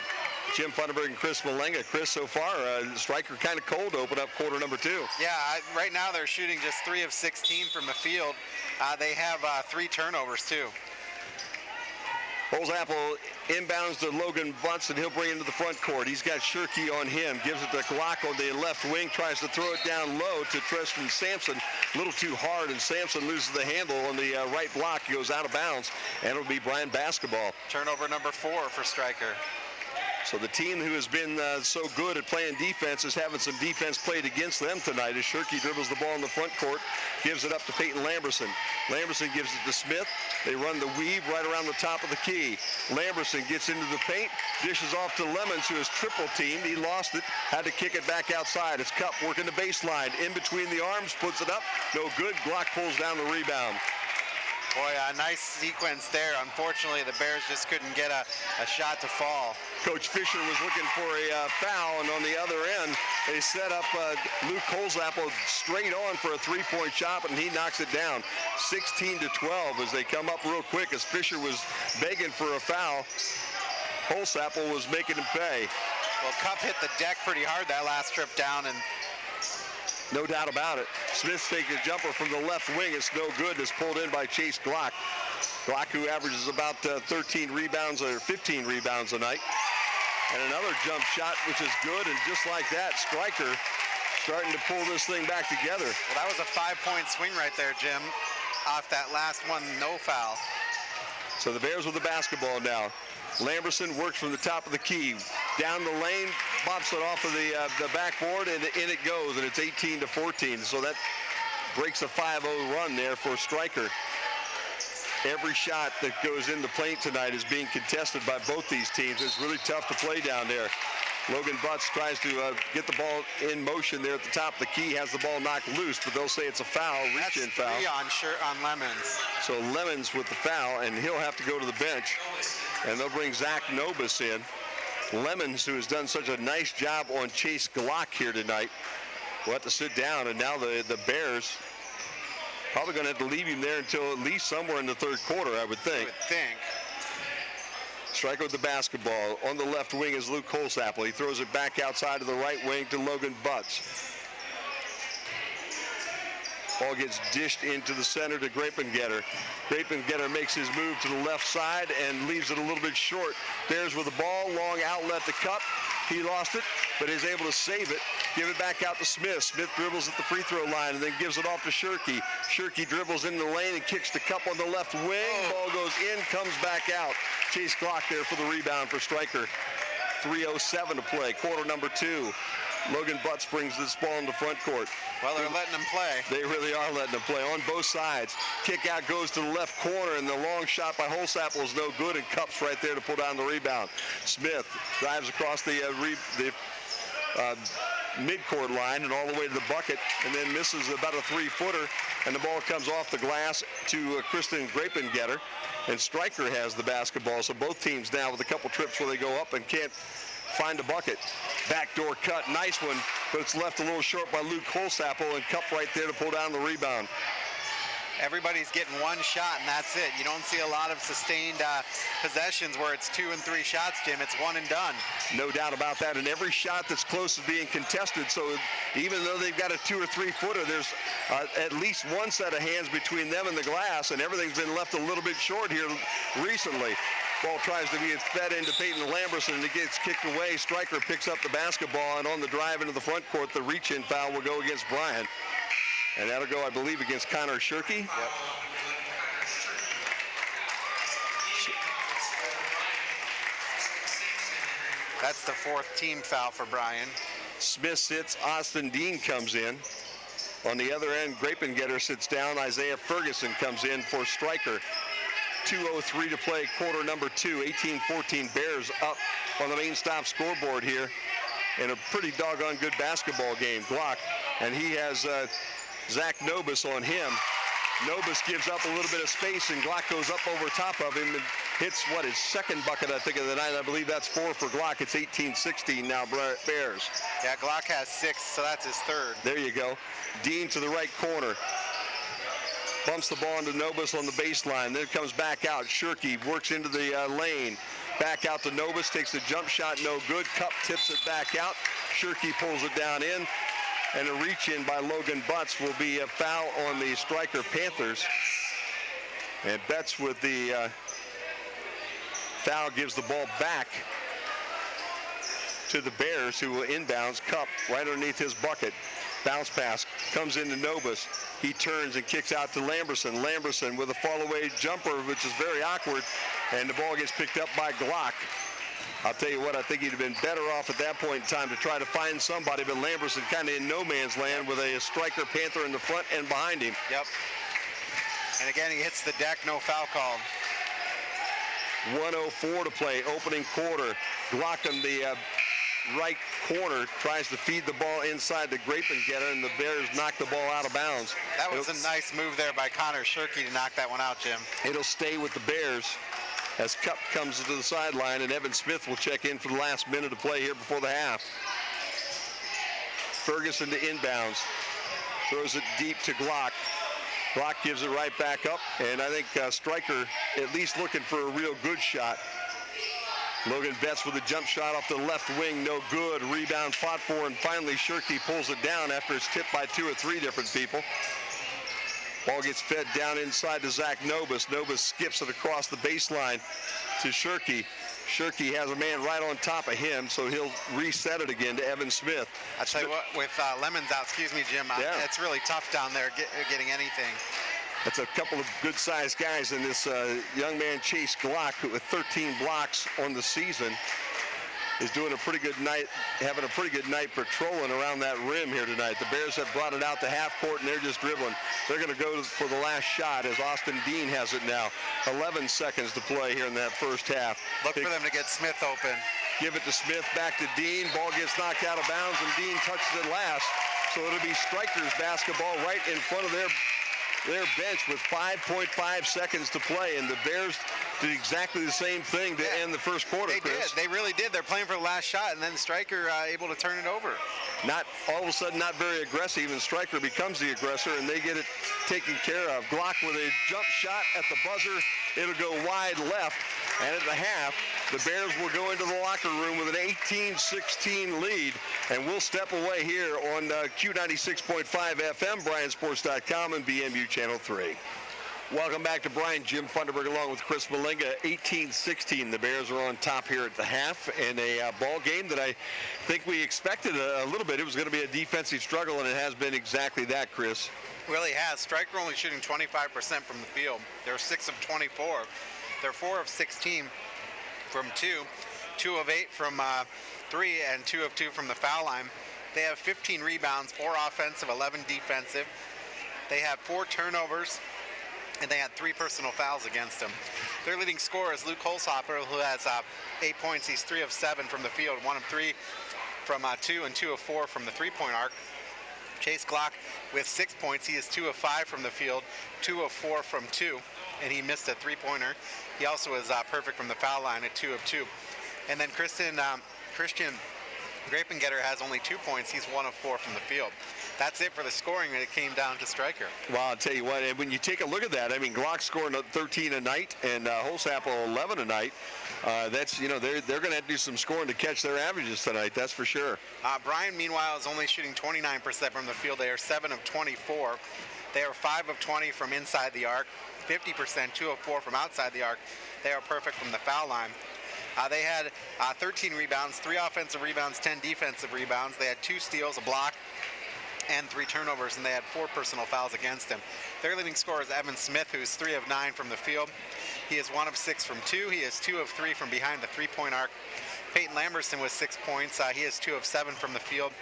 Jim Funderburg and Chris Malenga. Chris, so far, Stryker kind of cold to open up quarter number 2. Yeah, right now they're shooting just 3 of 16 from the field. They have 3 turnovers, too. Holsapple inbounds to Logan Bunce, and he'll bring it into the front court. He's got Shirky on him, gives it to Glock on the left wing, tries to throw it down low to Tristan Sampson. A little too hard, and Sampson loses the handle on the right block. He goes out of bounds, and it'll be Bryan basketball. Turnover number 4 for Stryker. So the team who has been so good at playing defense is having some defense played against them tonight as Shirky dribbles the ball in the front court, gives it up to Peyton Lamberson. Lamberson gives it to Smith. They run the weave right around the top of the key. Lamberson gets into the paint, dishes off to Lemons, who is triple teamed. He lost it, had to kick it back outside. It's Cup working the baseline, in between the arms, puts it up. No good. Glock pulls down the rebound. Boy, a nice sequence there. Unfortunately, the Bears just couldn't get a shot to fall. Coach Fisher was looking for a foul, and on the other end, they set up Luke Holsapple straight on for a three-point shot, and he knocks it down. 16-12 as they come up real quick as Fisher was begging for a foul. Holsapple was making him pay. Well, Cup hit the deck pretty hard that last trip down, and no doubt about it. Smith takes a jumper from the left wing. It's no good. It's pulled in by Chase Glock. Glock, who averages about 13 rebounds or 15 rebounds a night. And another jump shot, which is good. And just like that, Stryker starting to pull this thing back together. Well, that was a 5-point swing right there, Jim, off that last one, no foul. So the Bears with the basketball now. Lamberson works from the top of the key. Down the lane, bops it off of the backboard, and in it goes, and it's 18-14. So that breaks a 5-0 run there for Stryker. Every shot that goes in the paint tonight is being contested by both these teams. It's really tough to play down there. Logan Butts tries to get the ball in motion there at the top of the key, has the ball knocked loose, but they'll say it's a foul, reach-in foul. That's 3 on Lemons. So Lemons with the foul, and he'll have to go to the bench. And they'll bring Zach Nobis in. Lemons, who has done such a nice job on Chase Glock here tonight, will have to sit down, and now the Bears probably going to have to leave him there until at least somewhere in the third quarter, I would think. Stryker with the basketball. On the left wing is Luke Holsapple. He throws it back outside of the right wing to Logan Butts. Ball gets dished into the center to Grapengetter. Grapengetter makes his move to the left side and leaves it a little bit short. Bears with the ball, long outlet to Cup. He lost it, but is able to save it. Give it back out to Smith. Smith dribbles at the free throw line and then gives it off to Shirky. Shirky dribbles in the lane and kicks to Cup on the left wing. Ball goes in, comes back out. Chase Glock there for the rebound for Stryker. 3:07 to play, quarter number 2. Logan Butts brings this ball into front court. Well, they're letting them play. They really are letting them play on both sides. Kick out goes to the left corner, and the long shot by Holsapple is no good, and Cups right there to pull down the rebound. Smith drives across the midcourt line and all the way to the bucket, and then misses about a 3-footer, and the ball comes off the glass to Kristen Grapengetter, and Stryker has the basketball. So both teams now with a couple trips where they go up and can't find a bucket. Backdoor cut, nice one, but it's left a little short by Luke Holsapple, and Cup right there to pull down the rebound. Everybody's getting one shot, and that's it. You don't see a lot of sustained possessions where it's 2 and 3 shots, Jim. It's one and done. No doubt about that, and every shot that's close is being contested, so even though they've got a 2 or 3-footer, there's at least one set of hands between them and the glass, and everything's been left a little bit short here recently. Ball tries to be fed into Peyton Lamberson, and it gets kicked away. Stryker picks up the basketball, and on the drive into the front court, the reach-in foul will go against Bryan. And that'll go, I believe, against Connor Shirkey. Yep. That's the 4th team foul for Bryan. Smith sits, Austin Dean comes in. On the other end, Grapengetter sits down, Isaiah Ferguson comes in for Stryker. 2:03 to play, quarter number 2, 18-14 Bears up on the main stop scoreboard here in a pretty doggone good basketball game. Glock, and he has Zach Nobis on him. Nobis gives up a little bit of space, and Glock goes up over top of him and hits, what, his second bucket, I think, of the night. I believe that's 4 for Glock. It's 18-16 now, Bears. Yeah, Glock has 6, so that's his 3rd. There you go. Dean to the right corner. Bumps the ball into Nobis on the baseline. Then it comes back out. Shirkey works into the lane. Back out to Nobis, takes the jump shot, no good. Cup tips it back out. Shirkey pulls it down in. And a reach in by Logan Butts will be a foul on the Stryker Panthers. And Betts with the foul gives the ball back to the Bears, who will inbounds. Cup right underneath his bucket. Bounce pass comes into Nobis. He turns and kicks out to Lamberson. Lamberson with a fall-away jumper, which is very awkward, and the ball gets picked up by Glock. I'll tell you what, I think he'd have been better off at that point in time to try to find somebody, but Lamberson kind of in no man's land with a Stryker Panther in the front and behind him. Yep. And again, he hits the deck, no foul call. 1:04 to play, opening quarter. Glock on the right corner tries to feed the ball inside the Grapengetter, and the Bears knock the ball out of bounds. That was a nice move there by Connor Shirkey to knock that one out, Jim. It'll stay with the Bears as Cup comes to the sideline, and Evan Smith will check in for the last minute of play here before the half. Ferguson to inbounds. Throws it deep to Glock. Glock gives it right back up, and I think Stryker at least looking for a real good shot. Logan Betts with a jump shot off the left wing, no good. Rebound fought for, and finally Shirkey pulls it down after it's tipped by 2 or 3 different people. Ball gets fed down inside to Zach Nobis. Nobis skips it across the baseline to Shirkey. Shirkey has a man right on top of him, so he'll reset it again to Evan Smith. I tell you what, with Lemons out, excuse me, Jim, yeah. It's really tough down there getting anything. That's a couple of good-sized guys, and this young man, Chase Glock, with 13 blocks on the season, is doing a pretty good night, having a pretty good night patrolling around that rim here tonight. The Bears have brought it out to half court, and they're just dribbling. They're going to go for the last shot as Austin Dean has it now. 11 seconds to play here in that first half. Look for them to get Smith open. Give it to Smith, back to Dean. Ball gets knocked out of bounds, and Dean touches it last. So it'll be Stryker's basketball right in front of their bench with 5.5 seconds to play, and the Bears did exactly the same thing to end the first quarter. They Chris. did. They really did. They're playing for the last shot, and then Stryker able to turn it over. Not all of a sudden, not very aggressive, and Stryker becomes the aggressor, and they get it taken care of. Glock with a jump shot at the buzzer. It'll go wide left, and at the half, the Bears will go into the locker room with an 18-16 lead, and we'll step away here on Q96.5 FM, BryanSports.com, and BMU Channel 3. Welcome back to Bryan. Jim Funderburg along with Chris Malinga. 18-16. The Bears are on top here at the half in a ball game that I think we expected a little bit. It was going to be a defensive struggle, and it has been exactly that, Chris. Really has. Stryker only shooting 25% from the field. They're 6 of 24. They're 4 of 16 from 2, 2 of 8 from 3, and 2 of 2 from the foul line. They have 15 rebounds, 4 offensive, 11 defensive. They have 4 turnovers, and they had 3 personal fouls against them. Their leading scorer is Luke Holzhopper, who has 8 points. He's 3 of 7 from the field, 1 of 3 from 2, and 2 of 4 from the three-point arc. Chase Glock with 6 points. He is 2 of 5 from the field, 2 of 4 from 2, and he missed a three-pointer. He also is perfect from the foul line at 2 of 2. And then Christian Grapengetter has only 2 points. He's 1 of 4 from the field. That's it for the scoring, and it came down to Stryker. Well, I'll tell you what, when you take a look at that, I mean, Glock scoring 13 a night and Holzhopper 11 a night. That's, they're going to have to do some scoring to catch their averages tonight, that's for sure. Bryan, meanwhile, is only shooting 29% from the field. They are 7 of 24. They are 5 of 20 from inside the arc, 50%, 2 of 4 from outside the arc. They are perfect from the foul line. They had 13 rebounds, 3 offensive rebounds, 10 defensive rebounds. They had 2 steals, a block, and 3 turnovers, and they had 4 personal fouls against him. Their leading scorer is Evan Smith, who's 3 of 9 from the field. He is 1 of 6 from 2. He is 2 of 3 from behind the three-point arc. Peyton Lamberson with 6 points. He is 2 of 7 from the field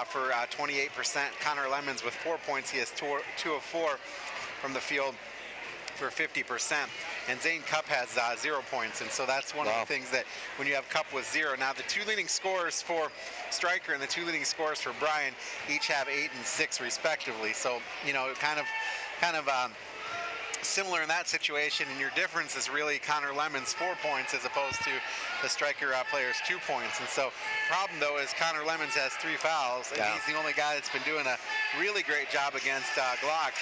for 28%. Connor Lemons with 4 points. He is 2 of 4 from the field for 50%. And Zane Cupp has 0 points, and so that's one of the things that when you have Cupp with 0. Now the 2 leading scorers for Stryker and the 2 leading scorers for Bryan each have 8 and 6 respectively. So kind of similar in that situation, and your difference is really Connor Lemons 4 points as opposed to the Stryker players 2 points. And so problem though is Connor Lemons has 3 fouls, and he's the only guy that's been doing a really great job against Glock.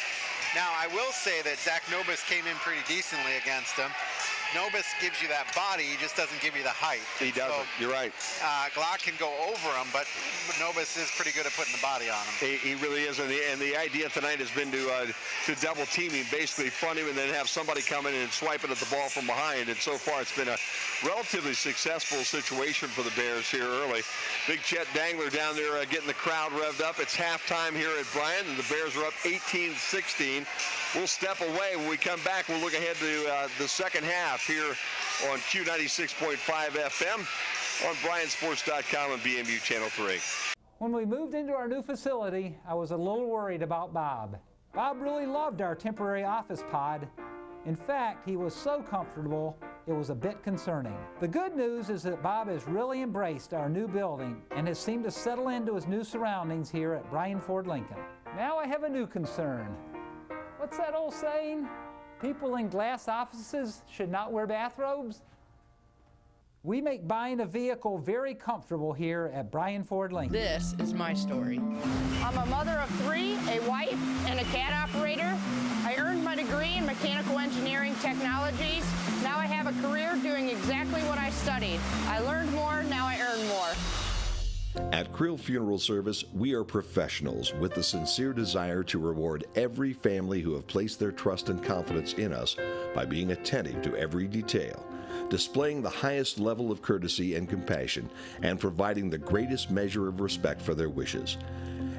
Now, I will say that Zach Nobis came in pretty decently against him. Nobis gives you that body, he just doesn't give you the height. He doesn't, so, you're right. Glock can go over him, but Nobis is pretty good at putting the body on him. He really is, and the idea tonight has been to double team him, basically front him, and then have somebody come in and swiping at the ball from behind. And so far, it's been a relatively successful situation for the Bears here early. Big Chet Dangler down there getting the crowd revved up. It's halftime here at Bryan, and the Bears are up 18-16. We'll step away. When we come back, we'll look ahead to the second half here on Q96.5 FM, on BryanSports.com and BMU Channel 3. When we moved into our new facility, I was a little worried about Bob. Bob really loved our temporary office pod. In fact, he was so comfortable, it was a bit concerning. The good news is that Bob has really embraced our new building and has seemed to settle into his new surroundings here at Bryan Ford Lincoln. Now I have a new concern. What's that old saying? People in glass offices should not wear bathrobes? We make buying a vehicle very comfortable here at Bryan Ford Lincoln. This is my story. I'm a mother of 3, a wife, and a cat operator. I earned my degree in mechanical engineering technologies. Now I have a career doing exactly what I studied. I learned more, now I earn more. At Krill Funeral Service, we are professionals with the sincere desire to reward every family who have placed their trust and confidence in us by being attentive to every detail, displaying the highest level of courtesy and compassion, and providing the greatest measure of respect for their wishes.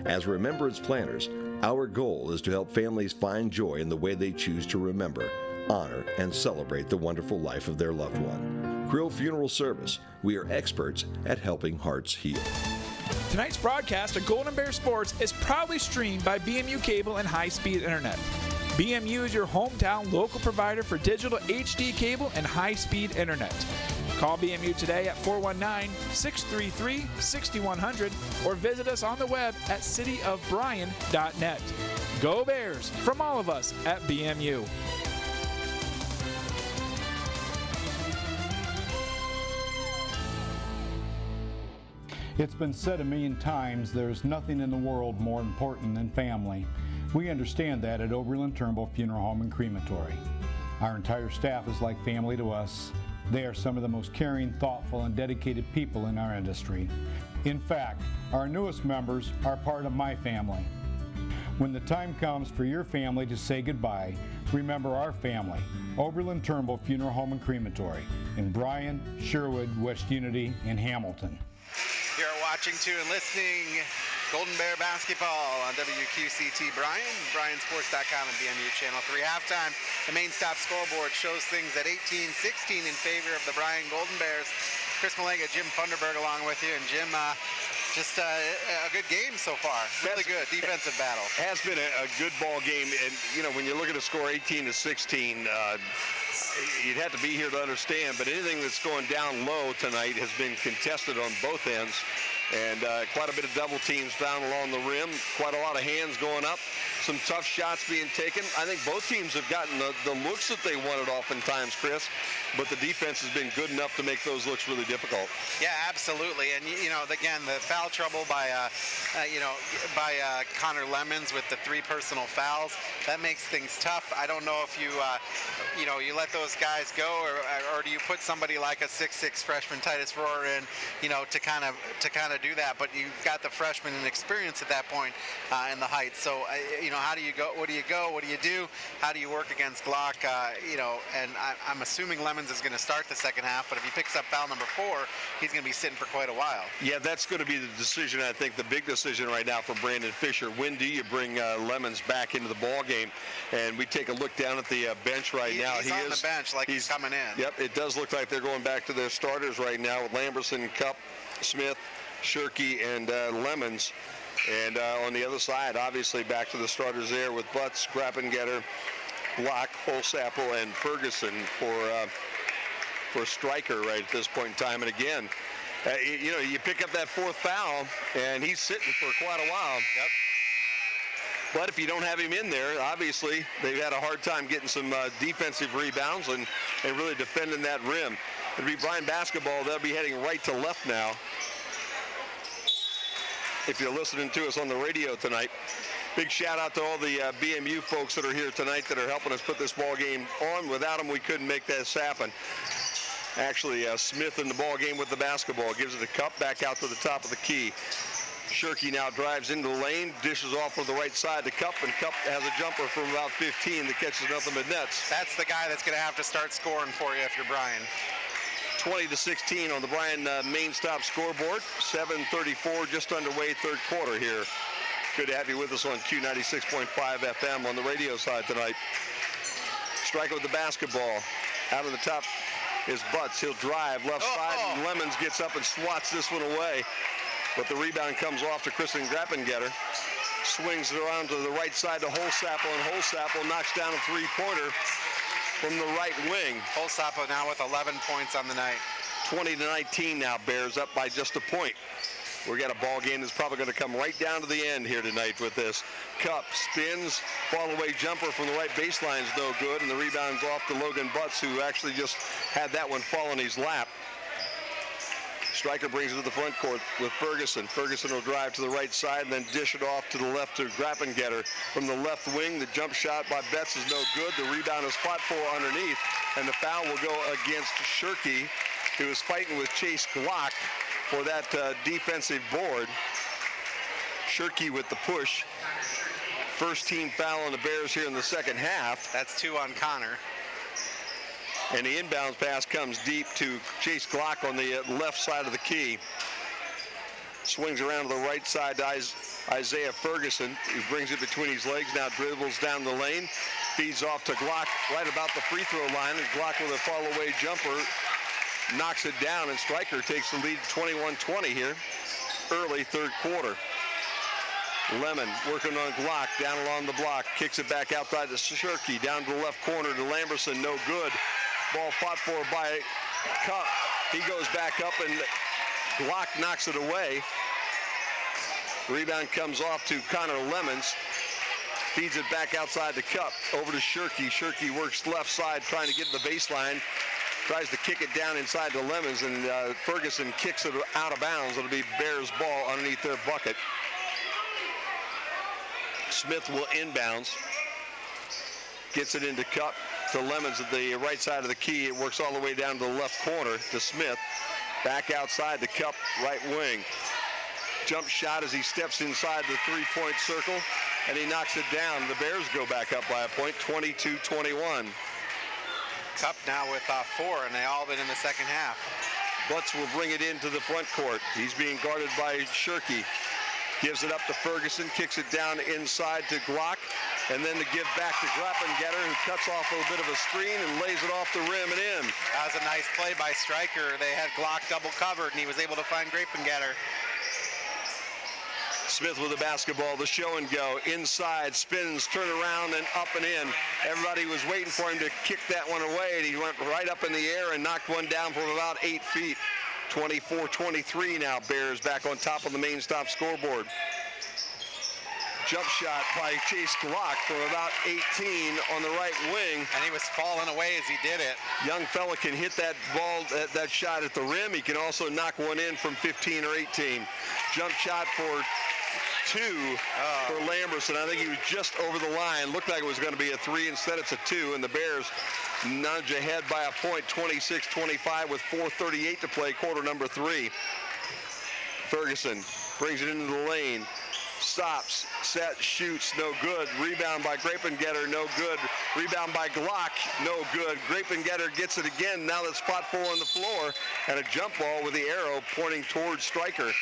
As remembrance planners, our goal is to help families find joy in the way they choose to remember, honor, and celebrate the wonderful life of their loved one. Krill Funeral Service, we are experts at helping hearts heal. Tonight's broadcast of Golden Bear Sports is proudly streamed by BMU Cable and high-speed internet. BMU is your hometown local provider for digital HD cable and high-speed internet. Call BMU today at 419-633-6100 or visit us on the web at cityofbryan.net. Go Bears from all of us at BMU. It's been said a million times, there's nothing in the world more important than family. We understand that at Oberlin Turnbull Funeral Home and Crematory. Our entire staff is like family to us. They are some of the most caring, thoughtful, and dedicated people in our industry. In fact, our newest members are part of my family. When the time comes for your family to say goodbye, remember our family, Oberlin Turnbull Funeral Home and Crematory in Bryan, Sherwood, West Unity, and Hamilton. You are watching to and listening Golden Bear basketball on WQCT Bryan, BryanSports.com and BMU Channel 3. Halftime, the main stop scoreboard shows things at 18-16 in favor of the Bryan Golden Bears. Chris Malega, Jim Funderburg along with you. And Jim, just a good game so far. Really good defensive battle. Has been a good ball game, and you know, when you look at the score 18-16, you'd have to be here to understand, but anything that's going down low tonight has been contested on both ends, and quite a bit of double teams down along the rim, quite a lot of hands going up, some tough shots being taken. I think both teams have gotten the looks that they wanted oftentimes, Chris, but the defense has been good enough to make those looks really difficult. Yeah, absolutely. And you know, again, the foul trouble by Connor Lemons with the 3 personal fouls, that makes things tough. I don't know if you you let those guys go, or do you put somebody like a 6'6" freshman Titus Rohr in, to kind of do that? But you've got the freshman and experience at that point in the height. So how do you go? What do you go? What do you do? How do you work against Glock? And I'm assuming Lemons is going to start the second half, but if he picks up foul number 4, he's going to be sitting for quite a while. Yeah, that's going to be the decision, I think, the big decision right now for Brandon Fisher. When do you bring Lemons back into the ball game? And we take a look down at the bench right now. He's on the bench like he's coming in. Yep, it does look like they're going back to their starters right now with Lamberson, Cup, Smith, Shirky, and Lemons. And on the other side, obviously back to the starters there with Butts, Grappengetter, Block, Holsapple, and Ferguson for Stryker right at this point in time. And again, you pick up that 4th foul, and he's sitting for quite a while. Yep. But if you don't have him in there, obviously they've had a hard time getting some defensive rebounds and really defending that rim. It'll be Bryan basketball. They'll be heading right to left now. If you're listening to us on the radio tonight, big shout out to all the BMU folks that are here tonight that are helping us put this ball game on. Without them, we couldn't make this happen. Actually, Smith in the ball game with the basketball, gives it to Cup, back out to the top of the key. Shirky now drives into the lane, dishes off on the right side to Cup, and Cup has a jumper from about 15 that catches nothing but nets. That's the guy that's going to have to start scoring for you if you're Bryan. 20-16 on the Bryan main stop scoreboard. 7:34 just underway, third quarter here. Good to have you with us on Q96.5 FM on the radio side tonight. Stryker with the basketball. Out of the top is Butts. He'll drive left side, and Lemons gets up and swats this one away. But the rebound comes off to Kristen Grappengetter. Swings it around to the right side to Holsapple, and Holsapple knocks down a 3-pointer from the right wing. Holsapple now with 11 points on the night. 20-19 now, Bears up by just a point. We got a ball game that's probably going to come right down to the end here tonight with this. Cup spins, fall away jumper from the right baseline is no good, and the rebound's off to Logan Butts, who actually just had that one fall in his lap. Stryker brings it to the front court with Ferguson. Ferguson will drive to the right side and then dish it off to the left to Grappengetter. From the left wing, the jump shot by Betts is no good. The rebound is fought for underneath, and the foul will go against Shirky, who is fighting with Chase Glock for that defensive board. Shirky with the push. First team foul on the Bears here in the second half. That's 2 on Connor. And the inbounds pass comes deep to Chase Glock on the left side of the key. Swings around to the right side to Isaiah Ferguson, who brings it between his legs, now dribbles down the lane, feeds off to Glock right about the free throw line, and Glock with a fall-away jumper knocks it down, and Stryker takes the lead 21-20 here, early third quarter. Lemon working on Glock down along the block, kicks it back outside to Shirky, down to the left corner to Lamberson, no good. Ball fought for by Cup. He goes back up, and Glock knocks it away. Rebound comes off to Connor Lemons. Feeds it back outside the Cup, over to Shirky. Shirky works left side, trying to get to the baseline. Tries to kick it down inside to Lemons, and Ferguson kicks it out of bounds. It'll be Bears ball underneath their bucket. Smith will inbounds. Gets it into Cup to Lemons at the right side of the key. It works all the way down to the left corner to Smith. Back outside the Cup, right wing. Jump shot as he steps inside the three-point circle, and he knocks it down. The Bears go back up by a point, 22-21. Cup now with 4, and they all been in the second half. Butts will bring it into the front court. He's being guarded by Shirky. Gives it up to Ferguson, kicks it down inside to Glock, and then to give back to Grappengetter, who cuts off a bit of a screen and lays it off the rim and in. That was a nice play by Stryker. They had Glock double covered, and he was able to find Grappengetter. Smith with the basketball, the show and go, inside, spins, turn around, and up and in. Everybody was waiting for him to kick that one away, and he went right up in the air and knocked one down from about 8 feet. 24-23 now, Bears back on top of the main stop scoreboard. Jump shot by Chase Glock from about 18 on the right wing. And he was falling away as he did it. Young fella can hit that ball, that shot at the rim. He can also knock one in from 15 or 18. Jump shot for 2 for Lamberson. I think he was just over the line. Looked like it was going to be a 3. Instead, it's a 2, and the Bears nudge ahead by a point, 26-25 with 4:38 to play, quarter number 3. Ferguson brings it into the lane. Stops, set, shoots, no good. Rebound by Grapengetter, no good. Rebound by Glock, no good. Grapengetter gets it again. Now that's spot 4 on the floor, and a jump ball with the arrow pointing towards Stryker.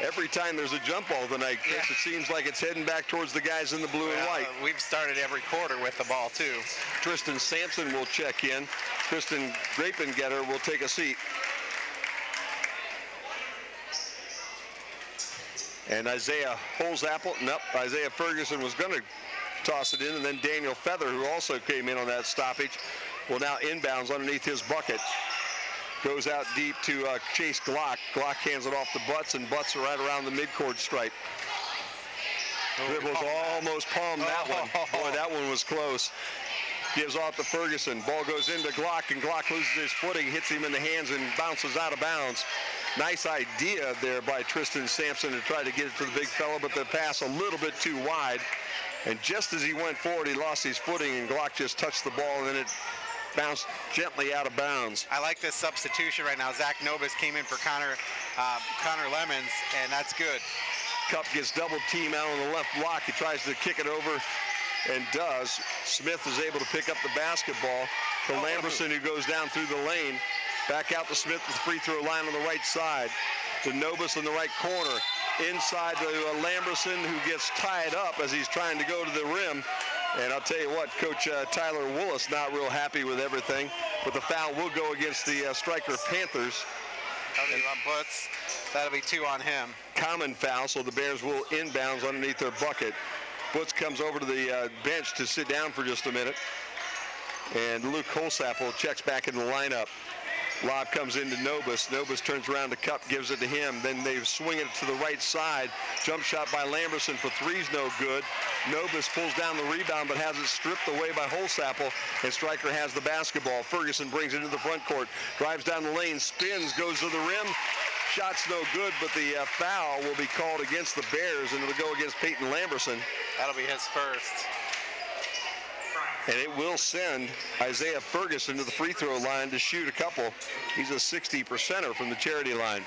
Every time there's a jump ball tonight, Chris, it seems like it's heading back towards the guys in the blue and white. We've started every quarter with the ball, too. Tristan Sampson will check in. Tristan Grapengetter will take a seat. And Isaiah Holzapple, nope, Isaiah Ferguson was going to toss it in, and then Daniel Feather, who also came in on that stoppage, will now inbounds underneath his bucket. Goes out deep to Chase Glock. Glock hands it off to Butts, and Butts right around the midcourt stripe. It was almost palmed that one. Boy, that one was close. Gives off to Ferguson. Ball goes into Glock, and Glock loses his footing, hits him in the hands, and bounces out of bounds. Nice idea there by Tristan Sampson to try to get it to the big fella, but the pass a little bit too wide. And just as he went forward, he lost his footing, and Glock just touched the ball, and then it bounced gently out of bounds. I like this substitution right now. Zach Nobis came in for Connor Lemons, and that's good. Cup gets double team out on the left block. He tries to kick it over and does. Smith is able to pick up the basketball to Lamberson, who goes down through the lane. Back out to Smith with the free throw line on the right side. To Nobis in the right corner. Inside to Lamberson, who gets tied up as he's trying to go to the rim. And I'll tell you what, Coach Tyler Willis not real happy with everything. But the foul will go against the Stryker Panthers. That'll be 2 on him. Common foul, so the Bears will inbounds underneath their bucket. Butts comes over to the bench to sit down for just a minute. And Luke Holzapple checks back in the lineup. Lob comes into Nobis. Nobis turns around to Cup, gives it to him. Then they swing it to the right side. Jump shot by Lamberson for 3's no good. Nobis pulls down the rebound but has it stripped away by Holzapple, and Stryker has the basketball. Ferguson brings it into the front court, drives down the lane, spins, goes to the rim. Shot's no good, but the foul will be called against the Bears, and it'll go against Peyton Lamberson. That'll be his first. And it will send Isaiah Ferguson to the free throw line to shoot a couple. He's a 60%er from the charity line.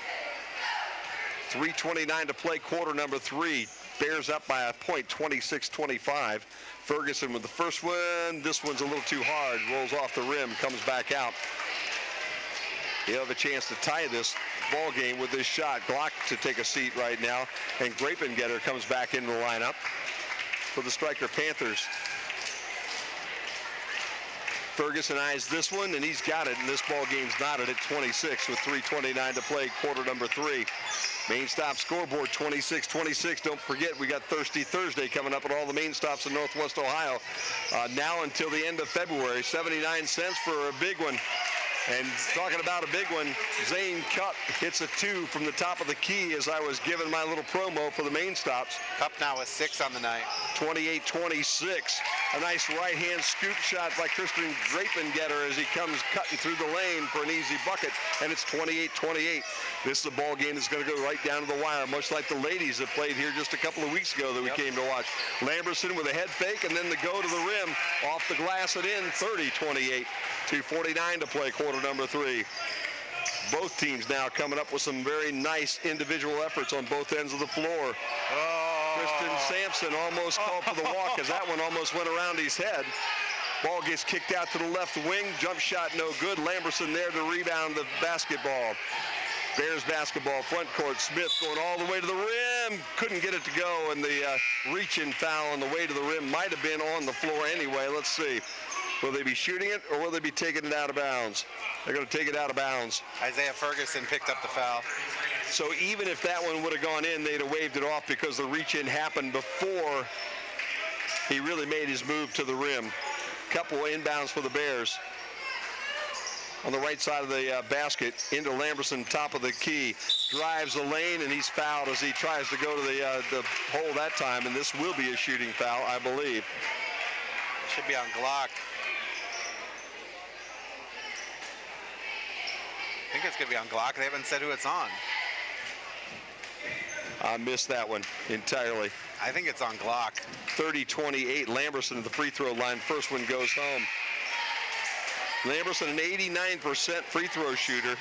3:29 to play, quarter number 3. Bears up by a point, 26-25. Ferguson with the first one. This one's a little too hard. Rolls off the rim, comes back out. He'll have a chance to tie this ball game with this shot. Glock to take a seat right now. And Grapengetter comes back into the lineup for the Stryker Panthers. Ferguson eyes this one, and he's got it, and this ball game's knotted at 26 with 3:29 to play, quarter number 3. Main stop scoreboard, 26-26. Don't forget, we got Thirsty Thursday coming up at all the main stops in Northwest Ohio. Now until the end of February, 79 cents for a big one. And talking about a big one, Zane Cup hits a 2 from the top of the key as I was giving my little promo for the main stops. Cup now with 6 on the night. 28-26. A nice right-hand scoop shot by Tristan Grapengetter as he comes cutting through the lane for an easy bucket, and it's 28-28. This is a ball game that's going to go right down to the wire, much like the ladies that played here just a couple of weeks ago that we came to watch. Lamberson with a head fake, and then the go to the rim, off the glass and in, 30-28. 2:49 to play, quarter number 3. Both teams now coming up with some very nice individual efforts on both ends of the floor. Tristan Sampson almost called for the walk as that one almost went around his head. Ball gets kicked out to the left wing. Jump shot no good. Lamberson there to rebound the basketball. Bears basketball, front court. Smith going all the way to the rim. Couldn't get it to go, and the reach-in foul on the way to the rim might have been on the floor anyway. Let's see. Will they be shooting it, or will they be taking it out of bounds? They're going to take it out of bounds. Isaiah Ferguson picked up the foul. So even if that one would have gone in, they'd have waved it off because the reach-in happened before he really made his move to the rim. Couple inbounds for the Bears. On the right side of the basket, into Lamberson, top of the key. Drives the lane, and he's fouled as he tries to go to the hole that time, and this will be a shooting foul, I believe. Should be on Glock. I think it's going to be on Glock. They haven't said who it's on. I missed that one entirely. I think it's on Glock. 30-28, Lamberson at the free throw line. First one goes home. Lamberson, an 89% free throw shooter.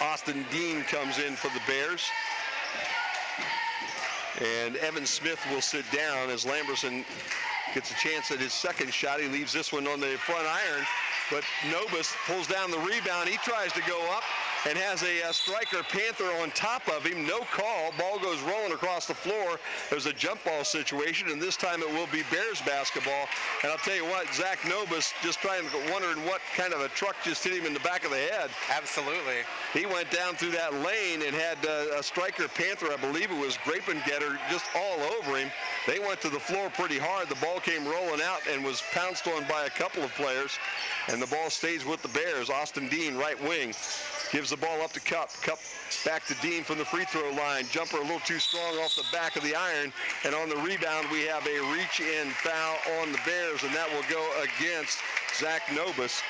Austin Dean comes in for the Bears. And Evan Smith will sit down as Lamberson gets a chance at his second shot. He leaves this one on the front iron, but Nobis pulls down the rebound. He tries to go up and has a Stryker Panther on top of him. No call. Ball goes rolling across the floor. There's a jump ball situation, and this time it will be Bears basketball. And I'll tell you what, Zach Nobis just wondering what kind of a truck just hit him in the back of the head. Absolutely. He went down through that lane and had a Stryker Panther, I believe it was Grapengetter, just all over him. They went to the floor pretty hard. The ball came rolling out and was pounced on by a couple of players, and the ball stays with the Bears. Austin Dean, right wing, gives the ball up to Cup. Cup back to Dean from the free throw line. Jumper a little too strong off the back of the iron. And on the rebound, we have a reach-in foul on the Bears, and that will go against Zach Nobis.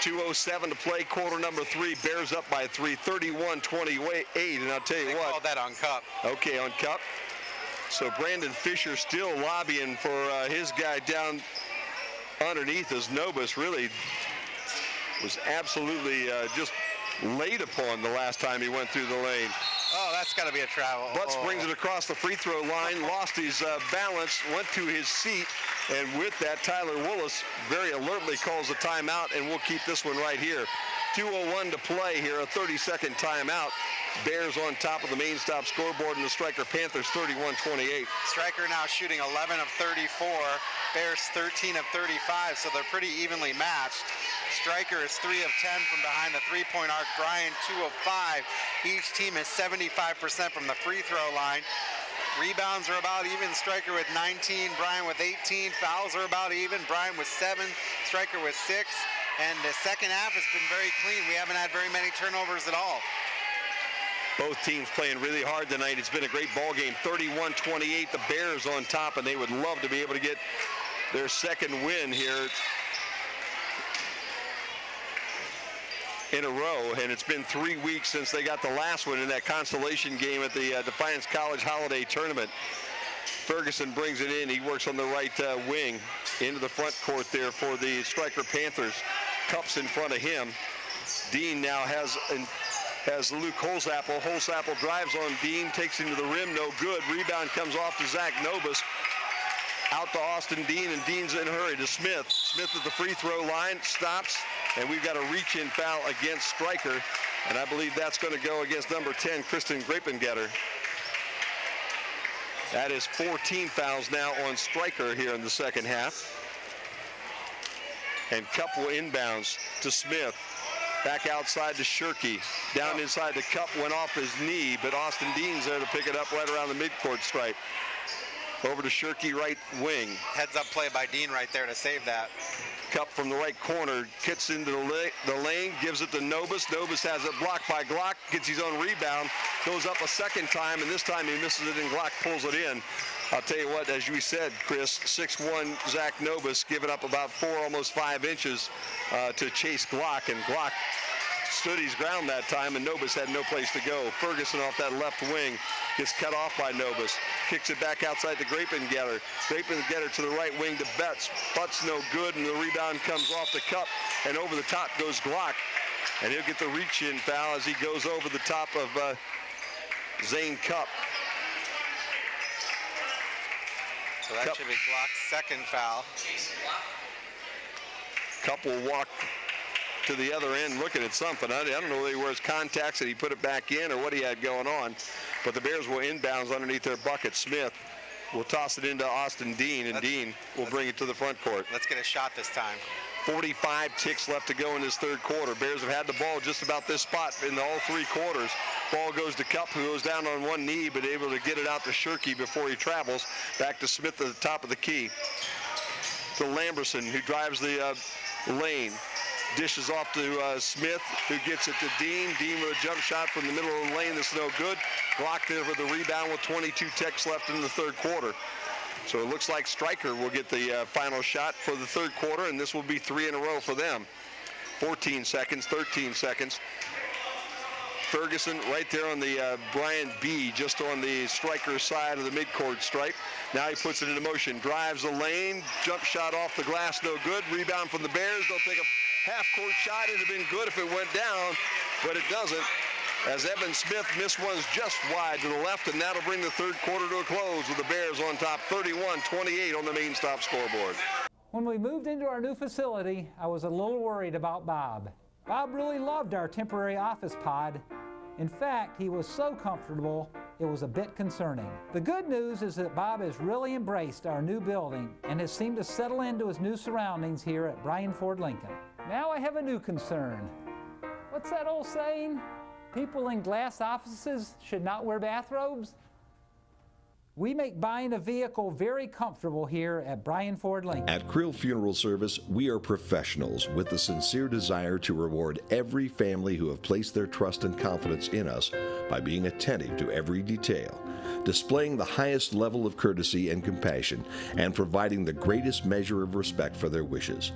2:07 to play, quarter number 3. Bears up by 3, 31-28. And I'll tell you what. They called that on Cup. Okay, on Cup. So Brandon Fisher still lobbying for his guy down underneath as Nobis really was absolutely just laid upon the last time he went through the lane. Oh, that's got to be a travel. Butts brings it across the free throw line, lost his balance, went to his seat, and with that, Tyler Willis very alertly calls a timeout, and we'll keep this one right here. 2:01 to play here, a 30-second timeout. Bears on top of the main stop scoreboard, and the Stryker Panthers 31-28. Stryker now shooting 11 of 34. Bears 13 of 35, so they're pretty evenly matched. Stryker is 3 of 10 from behind the three-point arc. Bryan 2 of 5. Each team is 75% from the free throw line. Rebounds are about even. Stryker with 19, Bryan with 18. Fouls are about even. Bryan with 7, Stryker with 6. And the second half has been very clean. We haven't had very many turnovers at all. Both teams playing really hard tonight. It's been a great ball game. 31-28, the Bears on top, and they would love to be able to get their second win here in a row. And it's been 3 weeks since they got the last one in that consolation game at the Defiance College Holiday Tournament. Ferguson brings it in. He works on the right wing into the front court there for the Stryker Panthers. Cups in front of him. Dean now has Luke Holzapfel. Holzapfel drives on Dean, takes him to the rim, no good. Rebound comes off to Zach Nobis. Out to Austin Dean, and Dean's in a hurry to Smith. Smith at the free throw line, stops, and we've got a reach-in foul against Stryker, and I believe that's going to go against number 10, Kristen Grapengetter. That is 14 fouls now on Stryker here in the second half. And Cup will inbounds to Smith. Back outside to Shirky. Down inside the Cup, went off his knee, but Austin Dean's there to pick it up right around the midcourt stripe. Over to Shirky, right wing. Heads up play by Dean right there to save that. Cup from the right corner, gets into the lane, gives it to Nobis. Nobis has it blocked by Glock, gets his own rebound, goes up a second time, and this time he misses it, and Glock pulls it in. I'll tell you what, as we said, Chris, 6'1", Zach Nobis giving up about 4, almost 5 inches to chase Glock, and Glock stood his ground that time, and Nobis had no place to go. Ferguson off that left wing gets cut off by Nobis. Kicks it back outside to Grapengetter. Grapengetter to the right wing to Betts. Butts no good, and the rebound comes off the Cup, and over the top goes Glock. And he'll get the reach-in foul as he goes over the top of Zane Cup. So that should be Glock's second foul. Cup will walk to the other end looking at something. I don't know whether he wears contacts and he put it back in or what he had going on. But the Bears will inbounds underneath their bucket. Smith will toss it into Austin Dean, and Dean will bring it to the front court. Let's get a shot this time. 45 ticks left to go in this third quarter. Bears have had the ball just about this spot in all three quarters. Ball goes to Cup, who goes down on one knee, but able to get it out to Shirkey before he travels. Back to Smith at the top of the key. To Lamberson, who drives the lane. Dishes off to Smith, who gets it to Dean. Dean with a jump shot from the middle of the lane that's no good. Blocked over the rebound with 22 ticks left in the third quarter. So it looks like Stryker will get the final shot for the third quarter, and this will be 3 in a row for them. 14 seconds, 13 seconds. Ferguson right there on the Bryan B, just on the Stryker side of the midcourt stripe. Now he puts it into motion, drives the lane, jump shot off the glass, no good. Rebound from the Bears. They'll take a half-court shot. It'd have been good if it went down, but it doesn't. As Evan Smith missed ones just wide to the left, and that'll bring the third quarter to a close with the Bears on top 31-28 on the main stop scoreboard. When we moved into our new facility, I was a little worried about Bob. Bob really loved our temporary office pod. In fact, he was so comfortable, it was a bit concerning. The good news is that Bob has really embraced our new building and has seemed to settle into his new surroundings here at Bryan Ford Lincoln. Now I have a new concern. What's that old saying? People in glass offices should not wear bathrobes? We make buying a vehicle very comfortable here at Bryan Ford Lincoln. At Krill Funeral Service, we are professionals with the sincere desire to reward every family who have placed their trust and confidence in us by being attentive to every detail, displaying the highest level of courtesy and compassion, and providing the greatest measure of respect for their wishes.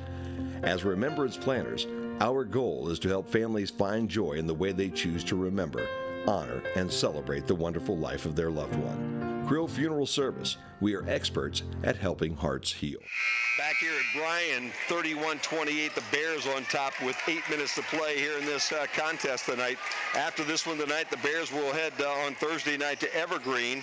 As remembrance planners, our goal is to help families find joy in the way they choose to remember, honor, and celebrate the wonderful life of their loved one. Krill Funeral Service, we are experts at helping hearts heal. Back here at Bryan, 31-28, the Bears on top with 8 minutes to play here in this contest tonight. After this one tonight, the Bears will head on Thursday night to Evergreen,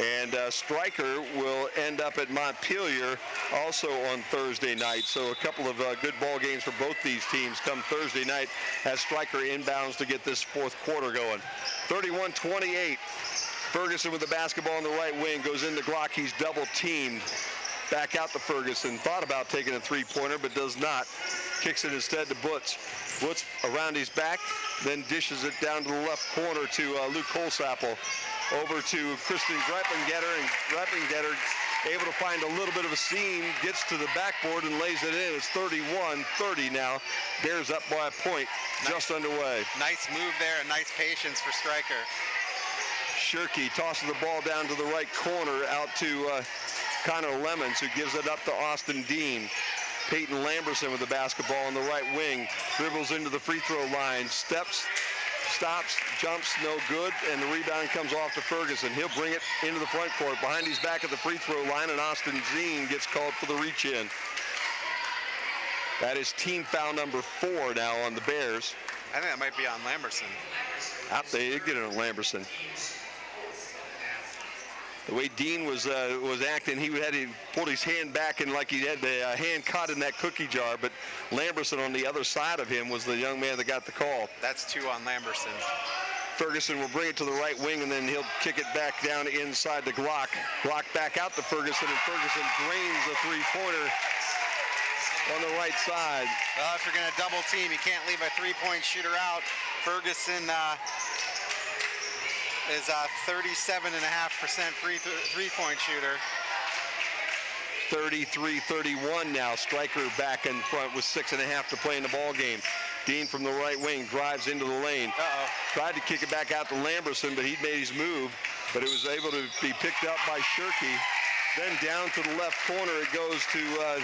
and Stryker will end up at Montpelier also on Thursday night. So a couple of good ball games for both these teams come Thursday night as Stryker inbounds to get this fourth quarter going. 31-28. Ferguson with the basketball on the right wing, goes into Glock. He's double teamed. Back out to Ferguson. Thought about taking a three-pointer, but does not. Kicks it instead to Butz. Butz around his back, then dishes it down to the left corner to Luke Holsapple. Over to Kristen Greppengetter, and Greppengetter able to find a little bit of a seam, gets to the backboard and lays it in. It's 31-30 now. Bears up by a point, just underway. Nice move there and nice patience for Stryker. Shirkey tosses the ball down to the right corner out to Connor Lemons, who gives it up to Austin Dean. Peyton Lamberson with the basketball on the right wing, dribbles into the free throw line, steps, stops, jumps, no good, and the rebound comes off to Ferguson. He'll bring it into the front court. Behind his back at the free throw line, and Austin Dean gets called for the reach in. That is team foul number 4 now on the Bears. I think that might be on Lamberson. Out there, you get it on Lamberson. The way Dean was acting, he had pulled his hand back and like he had the hand caught in that cookie jar, but Lamberson on the other side of him was the young man that got the call. That's 2 on Lamberson. Ferguson will bring it to the right wing, and then he'll kick it back down inside to Glock. Glock back out to Ferguson, and Ferguson drains the three-pointer on the right side. Well, if you're going to double team, you can't leave a three-point shooter out. Ferguson is a 37.5% three-point shooter. 33-31 now. Stryker back in front with 6.5 to play in the ball game. Dean from the right wing drives into the lane. Tried to kick it back out to Lamberson, but he'd made his move, but it was able to be picked up by Shirkey. Then down to the left corner, it goes to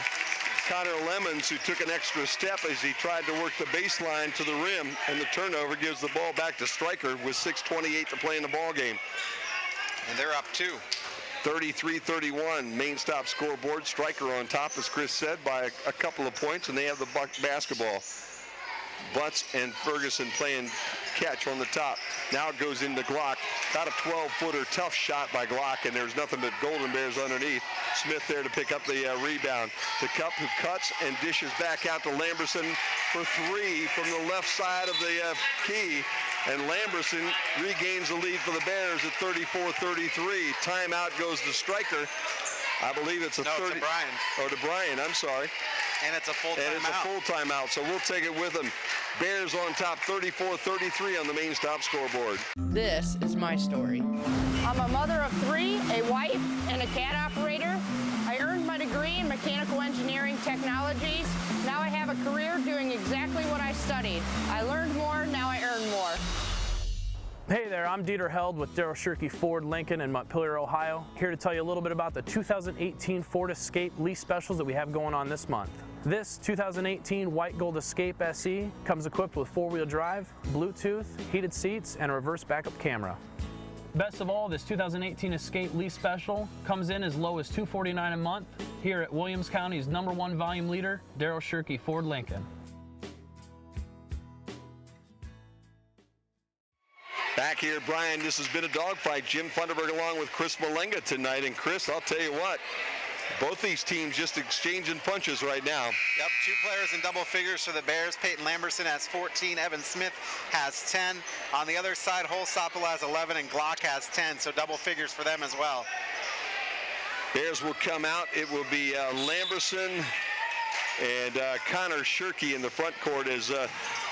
Connor Lemons, who took an extra step as he tried to work the baseline to the rim, and the turnover gives the ball back to Stryker with 6:28 to play in the ball game. And they're up 2. 33-31, main stop scoreboard. Stryker on top, as Chris said, by a couple of points, and they have the basketball. Butz and Ferguson playing catch on the top. Now it goes into Glock. Got a 12-footer, tough shot by Glock, and there's nothing but Golden Bears underneath. Smith there to pick up the rebound. To Cup, who cuts and dishes back out to Lamberson for 3 from the left side of the key. And Lamberson regains the lead for the Bears at 34-33. Timeout goes to Stryker. I believe it's a 30. To Bryan. Oh, to Bryan, I'm sorry. And it's a full timeout. And it's a full timeout, so we'll take it with them. Bears on top 34-33 on the main stop scoreboard. This is my story. I'm a mother of 3, a wife, and a cat operator. I earned my degree in mechanical engineering technologies. Now I have a career doing exactly what I studied. I learned more, now I earn more. Hey there, I'm Dieter Held with Daryl Shirkey Ford Lincoln in Montpelier, Ohio. Here to tell you a little bit about the 2018 Ford Escape lease specials that we have going on this month. This 2018 White Gold Escape SE comes equipped with 4-wheel drive, Bluetooth, heated seats, and a reverse backup camera. Best of all, this 2018 Escape lease special comes in as low as $249 a month here at Williams County's #1 volume leader, Daryl Shirkey Ford Lincoln. Back here, Bryan, this has been a dogfight. Jim Funderburg along with Chris Malenga tonight. And Chris, I'll tell you what, both these teams just exchanging punches right now. Yep, 2 players in double figures for the Bears. Peyton Lamberson has 14, Evan Smith has 10. On the other side, Holsapple has 11 and Glock has 10, so double figures for them as well. Bears will come out. It will be Lamberson and Connor Shirkey in the front court as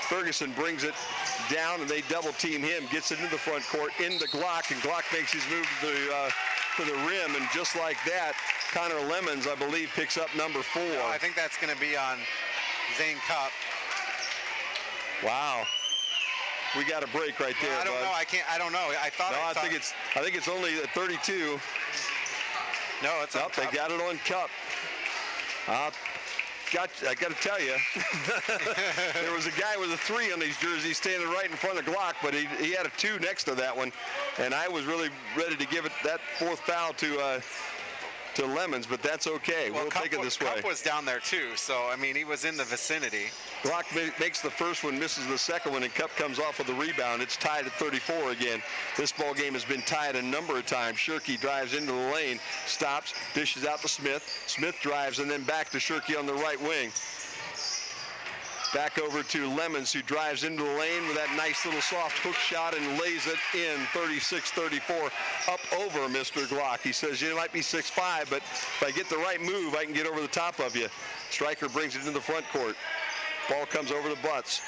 Ferguson brings it down and they double team him, gets it into the front court, into Glock, and Glock makes his move to the rim, and just like that, Connor Lemons, I believe, picks up number 4. No, I think that's going to be on Zane Cup. Wow. We got a break right there. I don't know. I don't know. I think it's only at 32. No, it's on Cup. They got it on Cup. I got to tell you, there was a guy with a 3 on his jersey standing right in front of Glock, but he had a 2 next to that one, and I was really ready to give it that 4th foul to Lemons, but that's okay. Well, we'll take it this way. Cup was down there too, so I mean he was in the vicinity. Glock makes the first one, misses the second one, and Cup comes off with the rebound. It's tied at 34 again. This ball game has been tied a number of times. Shirkey drives into the lane, stops, dishes out to Smith. Smith drives and then back to Shirkey on the right wing. Back over to Lemons, who drives into the lane with that nice little soft hook shot and lays it in, 36-34, up over Mr. Glock. He says, you might be 6'5", but if I get the right move, I can get over the top of you. Stryker brings it in the front court. Ball comes over to Butts,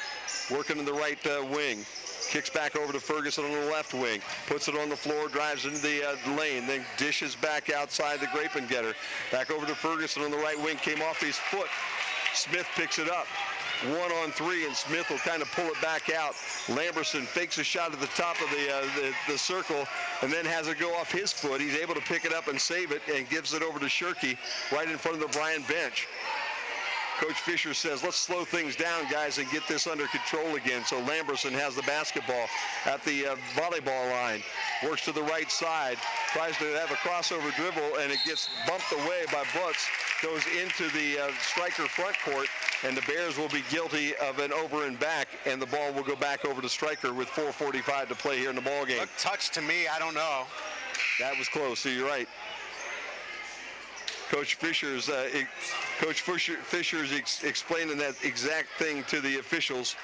working in the right wing. Kicks back over to Ferguson on the left wing. Puts it on the floor, drives into the lane, then dishes back outside the grape and getter. Back over to Ferguson on the right wing, came off his foot. Smith picks it up. 1-on-3, and Smith will kind of pull it back out. Lamberson fakes a shot at the top of the circle and then has it go off his foot. He's able to pick it up and save it and gives it over to Shirkey right in front of the Bryan bench. Coach Fisher says, let's slow things down, guys, and get this under control again. So Lamberson has the basketball at the volleyball line. Works to the right side, tries to have a crossover dribble, and it gets bumped away by Butts. Goes into the Stryker front court, and the Bears will be guilty of an over and back, and the ball will go back over to Stryker with 4:45 to play here in the ball game. Look, touch to me, I don't know. That was close, so you're right. Coach Fisher's explaining that exact thing to the officials,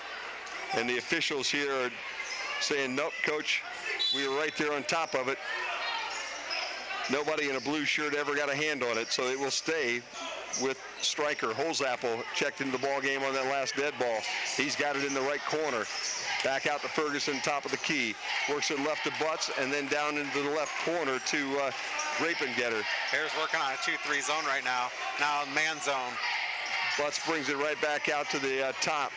and the officials here are saying, nope, Coach, we were right there on top of it. Nobody in a blue shirt ever got a hand on it, so it will stay with Stryker. Holsapple checked into the ball game on that last dead ball. He's got it in the right corner. Back out to Ferguson, top of the key. Works it left to Butts, and then down into the left corner to Grape and Getter. Bears working on a 2-3 zone right now. Now man zone. Butts brings it right back out to the top.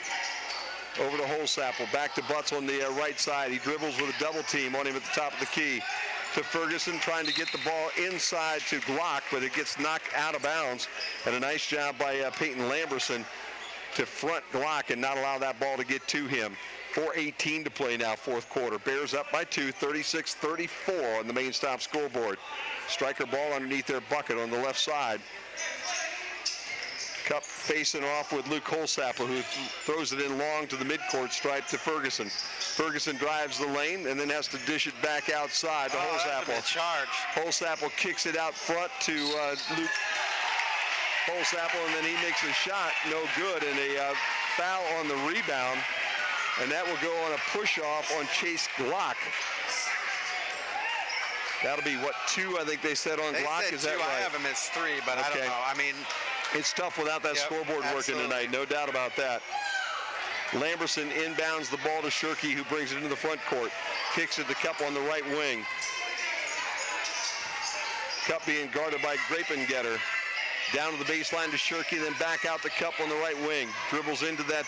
Over to Holsapple. Back to Butts on the right side. He dribbles with a double team on him at the top of the key. To Ferguson, trying to get the ball inside to Glock, but it gets knocked out of bounds. And a nice job by Peyton Lamberson to front Glock and not allow that ball to get to him. 4:18 to play now, fourth quarter. Bears up by 2, 36-34 on the main stop scoreboard. Stryker ball underneath their bucket on the left side. Cup facing off with Luke Holsapple, who throws it in long to the midcourt stripe to Ferguson. Ferguson drives the lane and then has to dish it back outside to Holsapple. Charge. Holsapple kicks it out front to Luke Holsapple, and then he makes a shot, no good, and a foul on the rebound, and that will go on a push-off on Chase Glock. That'll be, what, 2, I think they said on Glock? Said is that 2. right? I have him as 3, but okay. I don't know. I mean, It's tough without that scoreboard working tonight, no doubt about that. Lamberson inbounds the ball to Shirky, who brings it into the front court. Kicks it to Cup on the right wing. Cup being guarded by Grapengetter. Down to the baseline to Shirky, then back out the Cup on the right wing. Dribbles into that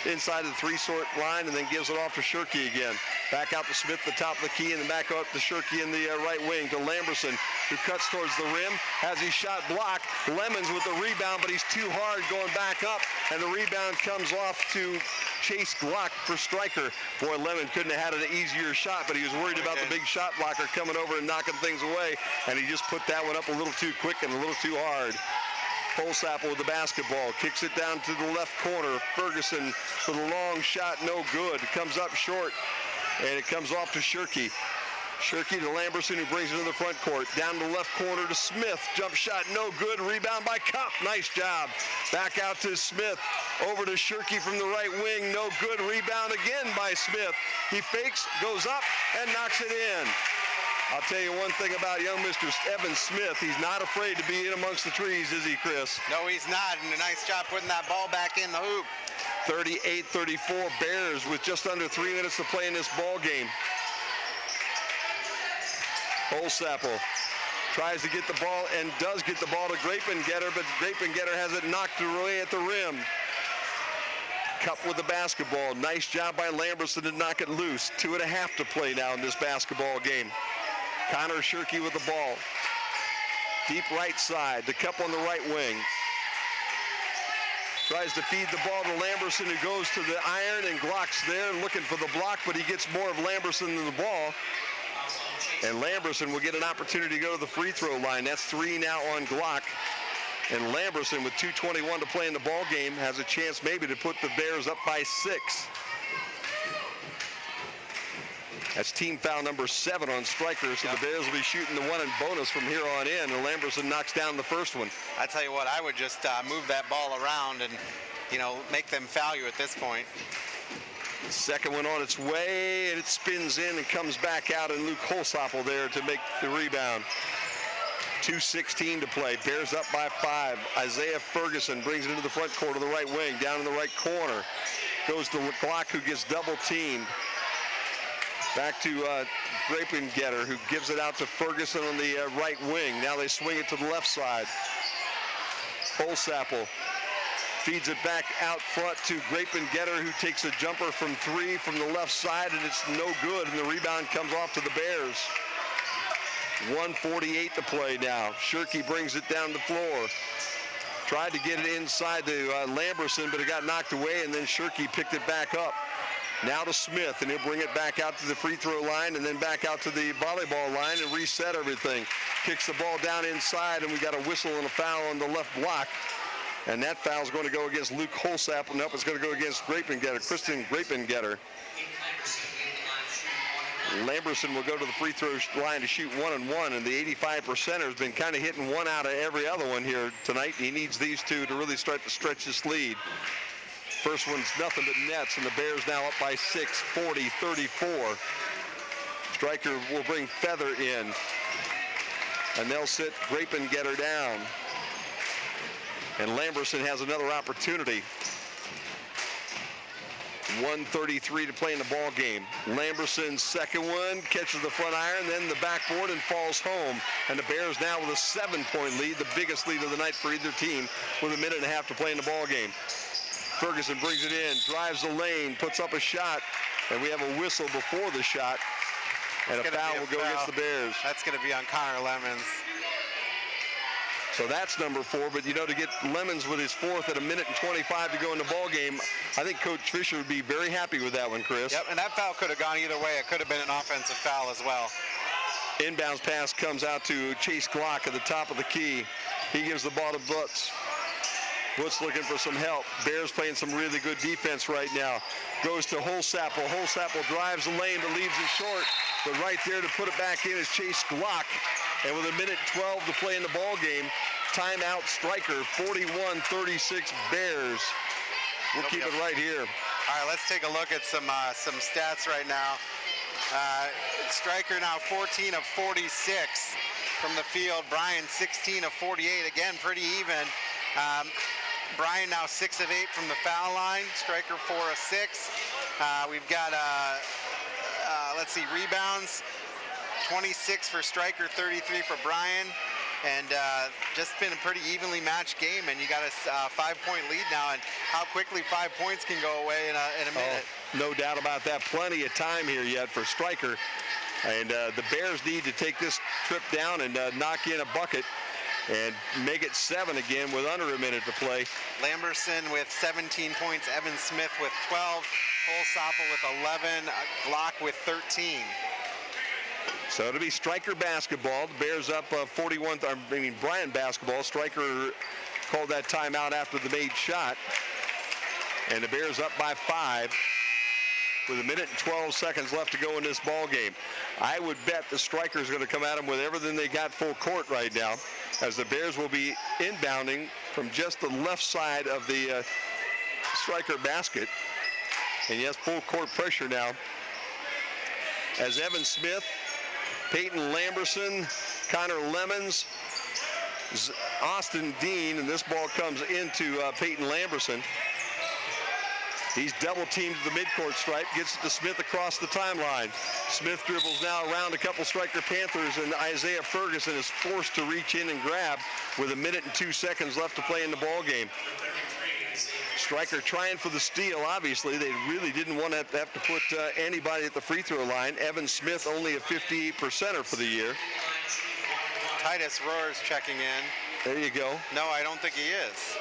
inside of the three-sort line and then gives it off to Shirky again. Back out to Smith, the top of the key, and then back up to Shirky in the right wing to Lamberson, who cuts towards the rim, has his shot blocked. Lemons with the rebound, but he's too hard going back up, and the rebound comes off to Chase Glock for Stryker. Boy, Lemon couldn't have had an easier shot, but he was worried about the big shot blocker coming over and knocking things away, and he just put that one up a little too quick and a little too hard. Polsapple with the basketball, kicks it down to the left corner. Ferguson for the long shot, no good. It comes up short, and it comes off to Shirky. Shirky to Lamberson, who brings it to the front court. Down to the left corner to Smith. Jump shot, no good. Rebound by Cup. Nice job. Back out to Smith. Over to Shirky from the right wing. No good. Rebound again by Smith. He fakes, goes up, and knocks it in. I'll tell you one thing about young Mr. Evan Smith. He's not afraid to be in amongst the trees, is he, Chris? No, he's not, and a nice job putting that ball back in the hoop. 38-34 Bears with just under 3 minutes to play in this ball game. Polsapple tries to get the ball and does get the ball to Grapengetter, but Grapengetter has it knocked away at the rim. Cup with the basketball. Nice job by Lamberson to knock it loose. 2.5 to play now in this basketball game. Connor Shirky with the ball. Deep right side. The Cup on the right wing. Tries to feed the ball to Lamberson, who goes to the iron, and Glock's there looking for the block, but he gets more of Lamberson than the ball. And Lamberson will get an opportunity to go to the free throw line. That's 3 now on Glock. And Lamberson, with 2:21 to play in the ball game, has a chance maybe to put the Bears up by 6. That's team foul number 7 on Stryker, so the Bears will be shooting the 1 and bonus from here on in, and Lamberson knocks down the first one. I tell you what, I would just move that ball around and, make them foul you at this point. The second one on its way, and it spins in and comes back out, and Luke Holsapple there to make the rebound. 2:16 to play. Bears up by 5. Isaiah Ferguson brings it into the front court of the right wing, down in the right corner. Goes to Glock, who gets double teamed. Back to Grapengetter, who gives it out to Ferguson on the right wing. Now they swing it to the left side. Holsapple feeds it back out front to Grapengetter, who takes a jumper from 3 from the left side, and it's no good, and the rebound comes off to the Bears. 1:48 to play now. Shirky brings it down the floor. Tried to get it inside to Lamberson, but it got knocked away, and then Shirky picked it back up. Now to Smith, and he'll bring it back out to the free throw line and then back out to the volleyball line and reset everything. Kicks the ball down inside, and we got a whistle and a foul on the left block. And that foul is going to go against Luke Holsapple. Nope, it's going to go against Grapengetter, Christian Grapengetter. Lamberson will go to the free throw line to shoot 1 and 1, and the 85%er has been kind of hitting 1 out of every other one here tonight. He needs these 2 to really start to stretch this lead. First one's nothing but nets, and the Bears now up by 6, 40-34. Stryker will bring Feather in, and they'll sit Grapengetter down. And Lamberson has another opportunity. 1:33 to play in the ball game. Lamberson's second one catches the front iron, then the backboard, and falls home. And the Bears now with a 7-point lead, the biggest lead of the night for either team, with 1.5 minutes to play in the ball game. Ferguson brings it in, drives the lane, puts up a shot, and we have a whistle before the shot, and a foul will go against the Bears. That's going to be on Connor Lemons. So that's number 4, but to get Lemons with his 4th at 1:25 to go in the ball game, I think Coach Fisher would be very happy with that one, Chris. Yep, and that foul could have gone either way. It could have been an offensive foul as well. Inbounds pass comes out to Chase Glock at the top of the key. He gives the ball to Butts. Butts looking for some help. Bears playing some really good defense right now. Goes to Holsapple. Holsapple drives the lane but leaves it short. But right there to put it back in is Chase Glock. And with 1:12 to play in the ball game, timeout Stryker, 41-36 Bears. We'll keep it right here. All right, let's take a look at some stats right now. Stryker now 14 of 46 from the field. Bryan 16 of 48, again pretty even. Bryan now 6 of 8 from the foul line. Stryker 4 of 6. We've got, let's see, rebounds. 26 for Stryker, 33 for Bryan. And just been a pretty evenly matched game, and you got a 5-point lead now, and how quickly 5 points can go away in a minute. Oh, no doubt about that. Plenty of time here yet for Stryker. And the Bears need to take this trip down and knock in a bucket and make it 7 again with under a minute to play. Lamberson with 17 points, Evan Smith with 12, Holsapple with 11, Glock with 13. So it'll be Stryker basketball. The Bears up 41, Bryan basketball. Stryker called that timeout after the made shot. And the Bears up by 5 with 1 minute and 12 seconds left to go in this ball game. I would bet the Stryker's going to come at them with everything they got full court right now, as the Bears will be inbounding from just the left side of the Stryker basket. And yes, full court pressure now, as Evan Smith, Peyton Lamberson, Connor Lemons, Austin Dean, and this ball comes into Peyton Lamberson. He's double teamed to the midcourt stripe, gets it to Smith across the timeline. Smith dribbles now around a couple Stryker Panthers, and Isaiah Ferguson is forced to reach in and grab with 1 minute and 2 seconds left to play in the ball game. Stryker trying for the steal. Obviously, they really didn't want to have to put anybody at the free throw line. Evan Smith only a 58%er for the year. Titus Rohr's checking in. There you go. No, I don't think he is.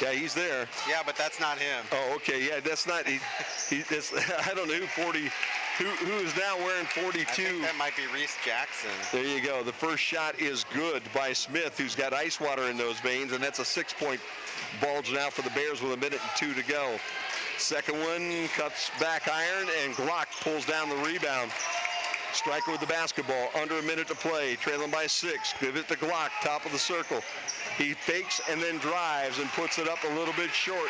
Yeah, he's there. Yeah, but that's not him. Oh, okay. Yeah, that's not. That's, I don't know who is now wearing 42. I think that might be Reese Jackson. There you go. The first shot is good by Smith, who's got ice water in those veins, and that's a 6-point bulge now for the Bears with 1 minute and 2 to go. Second one cuts back iron, and Glock pulls down the rebound. Stryker with the basketball, under a minute to play, trailing by 6. Give it to Glock, top of the circle. He fakes and then drives and puts it up a little bit short.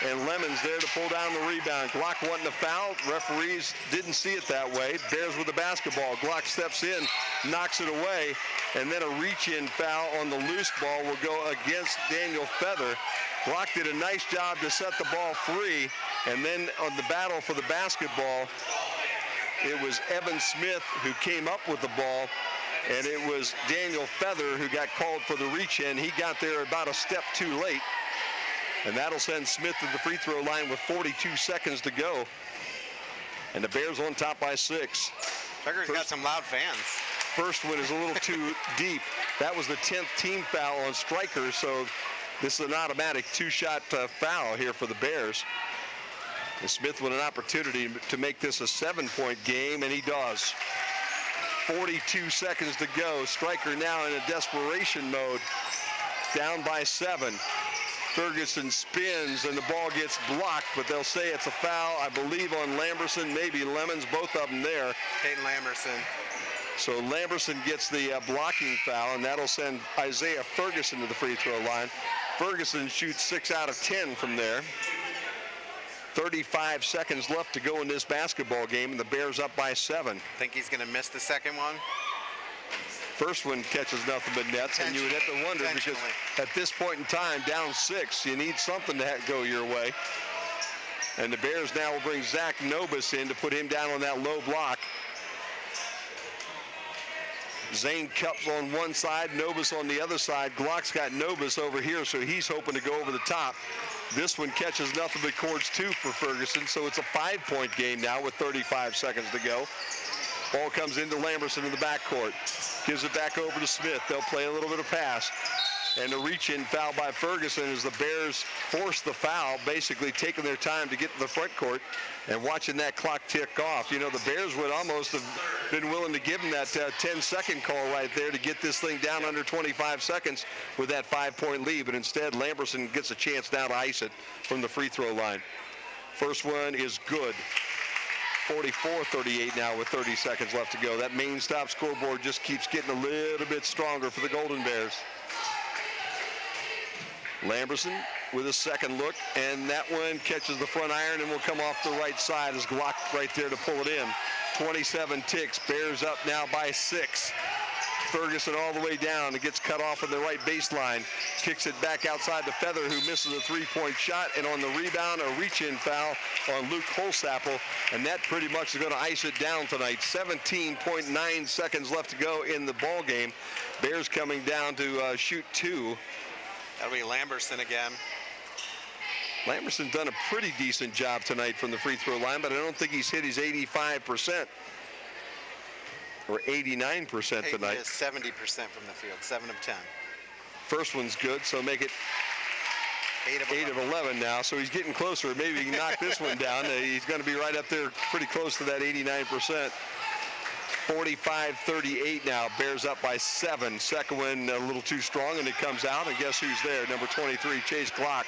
And Lemons there to pull down the rebound. Glock wanting a foul. Referees didn't see it that way. Bears with the basketball. Glock steps in, knocks it away, and then a reach-in foul on the loose ball will go against Daniel Feather. Glock did a nice job to set the ball free, and then on the battle for the basketball, it was Evan Smith who came up with the ball, and it was Daniel Feather who got called for the reach-in. He got there about a step too late, and that'll send Smith to the free throw line with 42 seconds to go. And the Bears on top by 6. Stryker's got some loud fans. First one is a little too deep. That was the 10th team foul on Stryker, so this is an automatic 2-shot foul here for the Bears. And Smith with an opportunity to make this a 7-point game, and he does. 42 seconds to go. Stryker now in a desperation mode, down by 7. Ferguson spins, and the ball gets blocked, but they'll say it's a foul, I believe, on Lamberson, maybe Lemons, both of them there. Peyton Lamberson. So Lamberson gets the blocking foul, and that'll send Isaiah Ferguson to the free throw line. Ferguson shoots 6 out of 10 from there. 35 seconds left to go in this basketball game, and the Bears up by 7. Think he's going to miss the second one? First one catches nothing but nets, and you would have to wonder, because at this point in time, down 6, you need something to go your way. And the Bears now will bring Zach Nobis in to put him down on that low block. Zane Cups on one side, Nobis on the other side. Glock's got Nobis over here, so he's hoping to go over the top. This one catches nothing but cords 2 for Ferguson, so it's a 5-point game now with 35 seconds to go. Ball comes into Lamberson in the backcourt. Gives it back over to Smith. They'll play a little bit of pass. And a reach-in foul by Ferguson as the Bears force the foul, basically taking their time to get to the front court and watching that clock tick off. You know, the Bears would almost have been willing to give them that 10-second call right there to get this thing down under 25 seconds with that 5-point lead, but instead Lamberson gets a chance now to ice it from the free throw line. First one is good. 44-38 now with 30 seconds left to go. That main stop scoreboard just keeps getting a little bit stronger for the Golden Bears. Lamberson with a second look, and that one catches the front iron and will come off the right side as Glock right there to pull it in. 27 ticks. Bears up now by 6. Ferguson all the way down. It gets cut off on the right baseline. Kicks it back outside to Feather, who misses a three-point shot. And on the rebound, a reach-in foul on Luke Holsapple. And that pretty much is going to ice it down tonight. 17.9 seconds left to go in the ball game. Bears coming down to shoot two. That'll be Lamberson again. Lamberson's done a pretty decent job tonight from the free throw line, but I don't think he's hit his 85%. Or 89% tonight. He is 70% from the field, 7 of 10. First one's good, so make it 8 of 11 now. So he's getting closer. Maybe he can knock this one down. He's going to be right up there pretty close to that 89%. 45-38 now. Bears up by 7. Second one a little too strong, and it comes out. And guess who's there? Number 23, Chase Glock.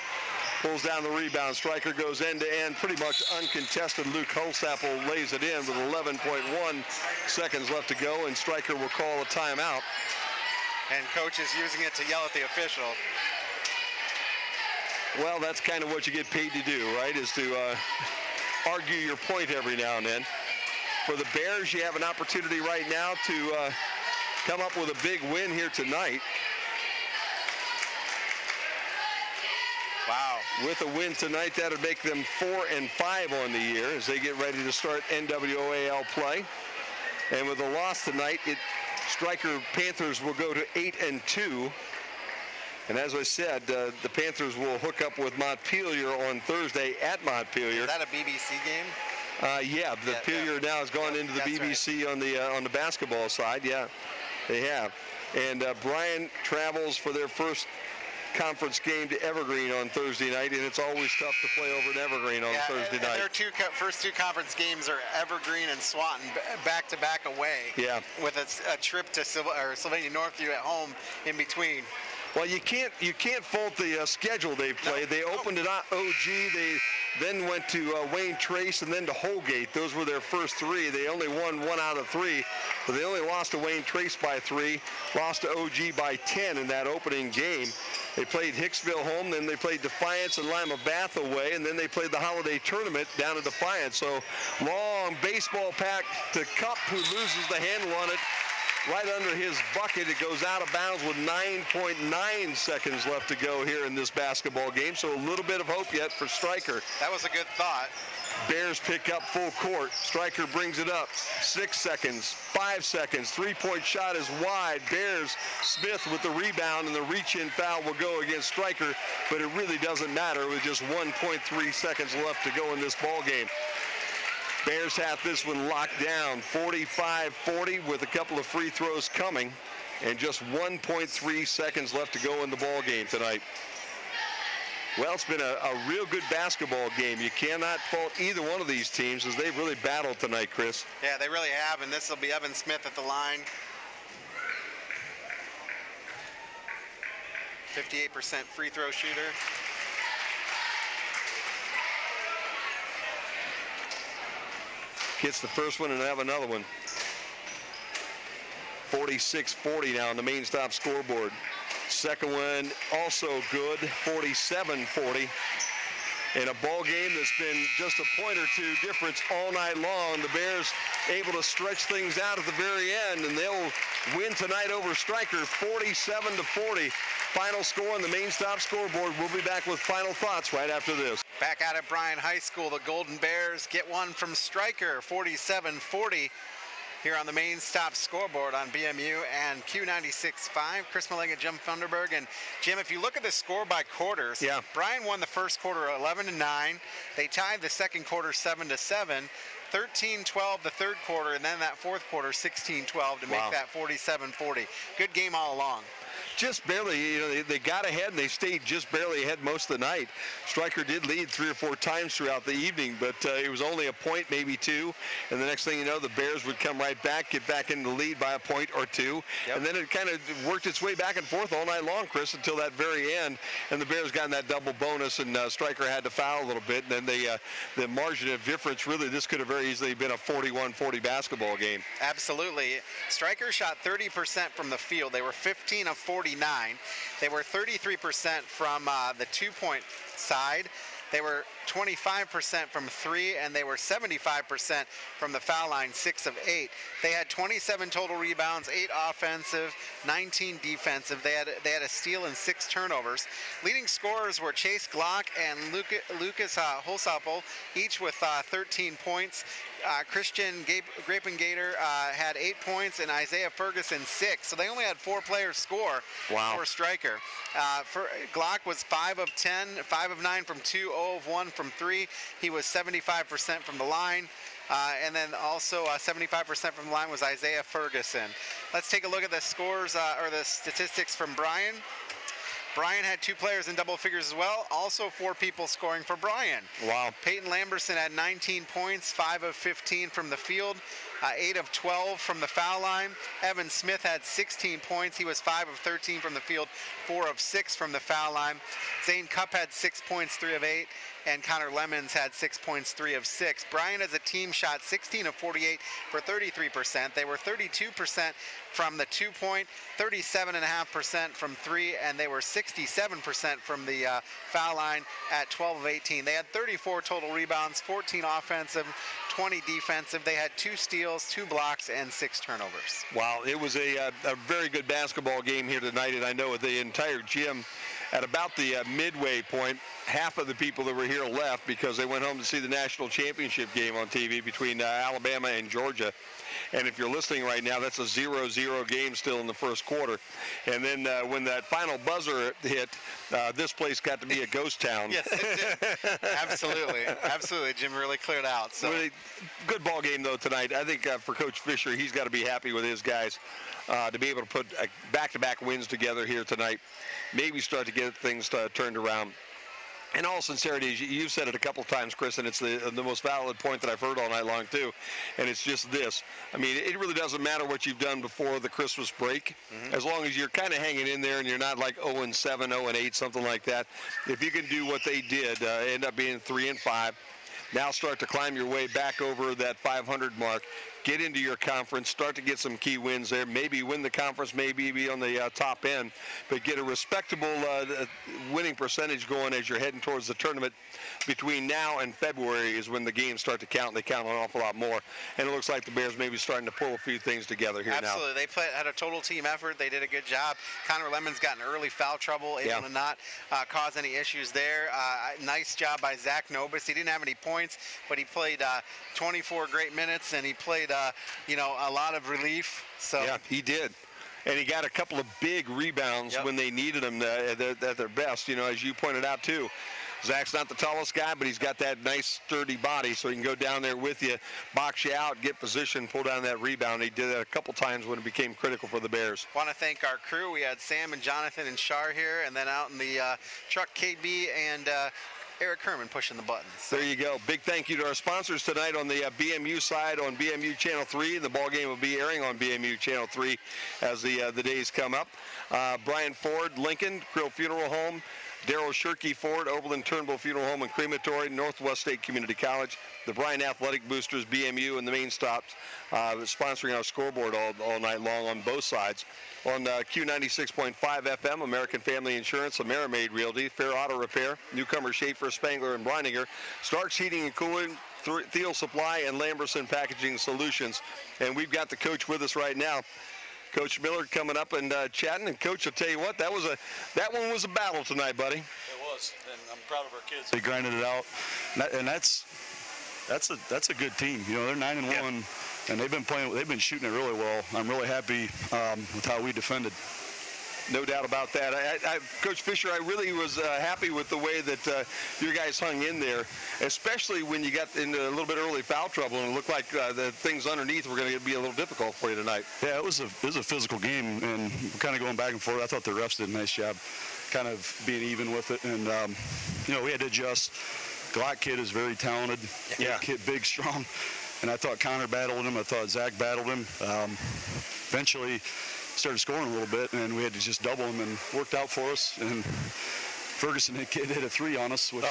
Pulls down the rebound. Stryker goes end-to-end, pretty much uncontested. Luke Holsapple lays it in with 11.1 seconds left to go, and Stryker will call a timeout. And coach is using it to yell at the official. Well, that's kind of what you get paid to do, right, is to argue your point every now and then. For the Bears, you have an opportunity right now to come up with a big win here tonight. Wow. With a win tonight, that would make them 4-5 on the year as they get ready to start NWAL play. And with a loss tonight, Stryker Panthers will go to 8-2. And as I said, the Panthers will hook up with Montpelier on Thursday at Montpelier. Is that a BBC game? Yeah, Montpelier now has gone into the BBC right. on the basketball side. Yeah, they have. And Bryan travels for their first conference game to Evergreen on Thursday night, and it's always tough to play over in Evergreen on Thursday night. Their first two conference games are Evergreen and Swanton, back-to-back away. Yeah. With a trip to Sylvania Northview at home in between. Well, you can't fault the schedule they've played. They opened at OG. They then went to Wayne Trace and then to Holgate. Those were their first three. They only won 1 out of 3, but they only lost to Wayne Trace by 3, lost to OG by 10 in that opening game. They played Hicksville home, then they played Defiance and Lima Bath away, and then they played the holiday tournament down at Defiance. So long baseball pack to Cup, who loses the handle on it. Right under his bucket, it goes out of bounds with 9.9 seconds left to go here in this basketball game. So a little bit of hope yet for Stryker. That was a good thought. Bears pick up full court. Stryker brings it up. 6 seconds, 5 seconds. Three-point shot is wide. Bears, Smith with the rebound, and the reach-in foul will go against Stryker, but it really doesn't matter with just 1.3 seconds left to go in this ball game. Bears have this one locked down, 45-40 with a couple of free throws coming and just 1.3 seconds left to go in the ball game tonight. Well, it's been a real good basketball game. You cannot fault either one of these teams as they've really battled tonight, Chris. Yeah, they really have, and this will be Evan Smith at the line. 58% free throw shooter. Hits the first one and have another one. 46-40 now on the main stop scoreboard. Second one also good, 47-40. In a ball game that's been just a point or two difference all night long. The Bears able to stretch things out at the very end, and they'll win tonight over Stryker, 47-40. Final score on the main stop scoreboard. We'll be back with final thoughts right after this. Back out at Bryan High School, the Golden Bears get one from Stryker, 47-40. Here on the main stop scoreboard on BMU and Q96.5. Chris Malenga, Jim Funderburg. And Jim, if you look at the score by quarters, Bryan won the first quarter 11-9. They tied the second quarter 7-7. 13-12 the third quarter, and then that fourth quarter 16-12 to make that 47-40. Good game all along. Just barely, you know, they got ahead and they stayed just barely ahead most of the night. Stryker did lead 3 or 4 times throughout the evening, but it was only a point, maybe 2. And the next thing you know, the Bears would come right back, get back into the lead by a point or 2. And then it kind of worked its way back and forth all night long, Chris, until that very end. And the Bears got in that double bonus, and Stryker had to foul a little bit. And then the margin of difference, really, this could have very easily been a 41-40 basketball game. Absolutely. Stryker shot 30% from the field. They were 15 of 49. They were 33% from the 2-point side. They were 25% from 3, and they were 75% from the foul line, 6 of 8. They had 27 total rebounds, 8 offensive, 19 defensive. They had a steal and 6 turnovers. Leading scorers were Chase Glock and Lucas Holsapel, each with 13 points. Christian Grapengater had 8 points, and Isaiah Ferguson 6. So they only had 4 players score for Stryker. Glock was 5 of 10, 5 of 9 from 2, 0 of 1 from 3. He was 75% from the line. And then also 75% from the line was Isaiah Ferguson. Let's take a look at the scores or the statistics from Bryan. Bryan had 2 players in double figures as well. Also 4 people scoring for Bryan. Wow. Peyton Lamberson had 19 points, 5 of 15 from the field, 8 of 12 from the foul line. Evan Smith had 16 points. He was 5 of 13 from the field, 4 of 6 from the foul line. Zane Cupp had 6 points, 3 of 8. And Connor Lemons had 6 points, 3 of 6. Bryan as a team shot 16 of 48 for 33%. They were 32% from the 2-point, 37.5% from 3, and they were 67% from the foul line at 12 of 18. They had 34 total rebounds, 14 offensive, 20 defensive. They had 2 steals, 2 blocks, and 6 turnovers. Wow, it was a very good basketball game here tonight, and I know the entire gym at about the midway point, half of the people that were here left because they went home to see the national championship game on TV between Alabama and Georgia. And if you're listening right now, that's a 0-0 game still in the first quarter. And then when that final buzzer hit, this place got to be a ghost town. Yes, it did. Absolutely. Absolutely. Jim really cleared out. So. Really good ball game, though, tonight. I think for Coach Fisher, he's got to be happy with his guys to be able to put back-to-back wins together here tonight. Maybe start to get things turned around. In all sincerity, you've said it a couple times, Chris, and it's the most valid point that I've heard all night long, too. And it's just this. I mean, it really doesn't matter what you've done before the Christmas break, as long as you're kind of hanging in there and you're not like 0-7, 0-8, something like that. If you can do what they did, end up being 3-5, now start to climb your way back over that 500 mark. Get into your conference, start to get some key wins there, maybe win the conference, maybe be on the top end, but get a respectable winning percentage going as you're heading towards the tournament. Between now and February is when the games start to count, and they count an awful lot more. And it looks like the Bears may be starting to pull a few things together here now. Absolutely. They had a total team effort. They did a good job. Connor Lemons got in early foul trouble, able to not cause any issues there. Nice job by Zach Nobis. He didn't have any points, but he played 24 great minutes, and he played a lot of relief. So yeah, he did. And he got a couple of big rebounds when they needed him at their best, as you pointed out, too. Zach's not the tallest guy, but he's got that nice, sturdy body, so he can go down there with you, box you out, get position, pull down that rebound. He did that a couple times when it became critical for the Bears. Want to thank our crew. We had Sam and Jonathan and Shar here, and then out in the truck, KB and Eric Herman pushing the buttons. There you go. Big thank you to our sponsors tonight on the BMU side on BMU Channel 3. The ball game will be airing on BMU Channel 3 as the days come up. Bryan Ford, Lincoln, Krill Funeral Home, Darryl Shirkey Ford, Oberlin Turnbull Funeral Home and Crematory, Northwest State Community College, the Bryan Athletic Boosters, BMU, and the main stops sponsoring our scoreboard all night long on both sides. On Q96.5 FM, American Family Insurance, Amerimaid Realty, Fair Auto Repair, Newcomer Schaefer, Spangler, and Breininger, Starks Heating and Cooling, Thiel Supply, and Lamberson Packaging Solutions. And we've got the coach with us right now. Coach Miller coming up and chatting. And Coach, I'll tell you what, that one was a battle tonight, buddy. It was, and I'm proud of our kids. They grinded it out, and that's a good team. They're 9-1, and they've been shooting it really well. I'm really happy with how we defended. No doubt about that. Coach Fisher, I really was happy with the way that your guys hung in there, especially when you got into a little bit early foul trouble and it looked like the things underneath were going to be a little difficult for you tonight. Yeah, it was a physical game, and kind of going back and forth. I thought the refs did a nice job kind of being even with it, and we had to adjust. Glock kid is very talented. Yeah. Kid, big, strong, and I thought Connor battled him. I thought Zach battled him. Eventually started scoring a little bit, and we had to just double him, and worked out for us. And Ferguson hit a 3 on us, which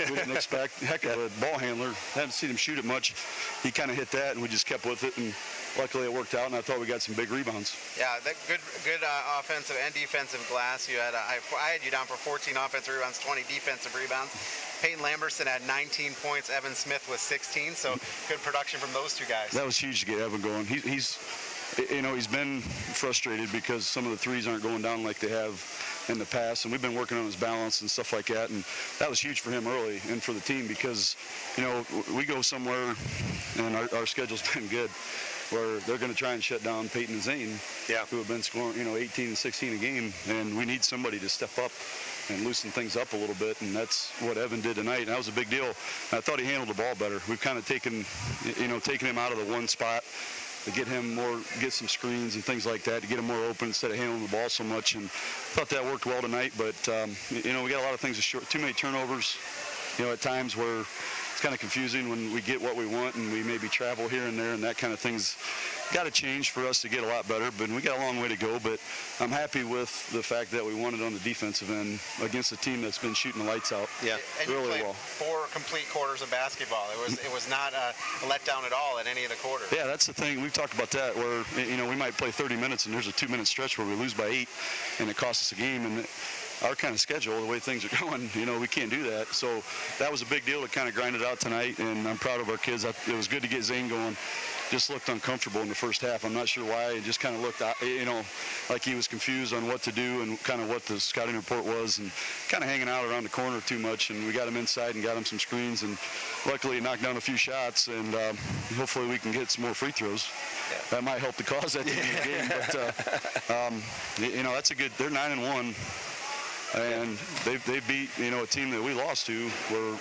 we didn't expect. Heck of a ball handler. Haven't seen him shoot it much. He kind of hit that, and we just kept with it, and luckily it worked out, and I thought we got some big rebounds. Yeah, that good offensive and defensive glass. I had you down for 14 offensive rebounds, 20 defensive rebounds. Peyton Lamberson had 19 points, Evan Smith was 16, so good production from those two guys. That was huge to get Evan going. He's been frustrated because some of the threes aren't going down like they have in the past, and we've been working on his balance and stuff like that, and that was huge for him early and for the team because, we go somewhere, and our schedule's been good, where they're going to try and shut down Peyton and Zane, who have been scoring, 18 and 16 a game, and we need somebody to step up and loosen things up a little bit, and that's what Evan did tonight, and that was a big deal. I thought he handled the ball better. We've kind of taken him out of the one spot to get some screens and things like that, to get him more open instead of handling the ball so much, and thought that worked well tonight, but, we got a lot of things too many turnovers, at times where it's kind of confusing when we get what we want and we maybe travel here and there, and that kind of thing's got to change for us to get a lot better, but we got a long way to go, but I'm happy with the fact that we won it on the defensive end against a team that's been shooting the lights out really well. 4 complete quarters of basketball. It was not a letdown at all at any of the quarters. Yeah, that's the thing. We've talked about that where, we might play 30 minutes and there's a 2-minute stretch where we lose by 8 and it costs us a game, and our kind of schedule, the way things are going, we can't do that. So that was a big deal to kind of grind it out tonight, and I'm proud of our kids. It was good to get Zane going. Just looked uncomfortable in the first half. I'm not sure why. It just kind of looked, like he was confused on what to do and kind of what the scouting report was, and kind of hanging out around the corner too much. And we got him inside and got him some screens, and luckily he knocked down a few shots, and hopefully we can get some more free throws. That might help the cause at the end of the game. But, that's a good, they're 9-1. And they beat, a team that we lost to, where,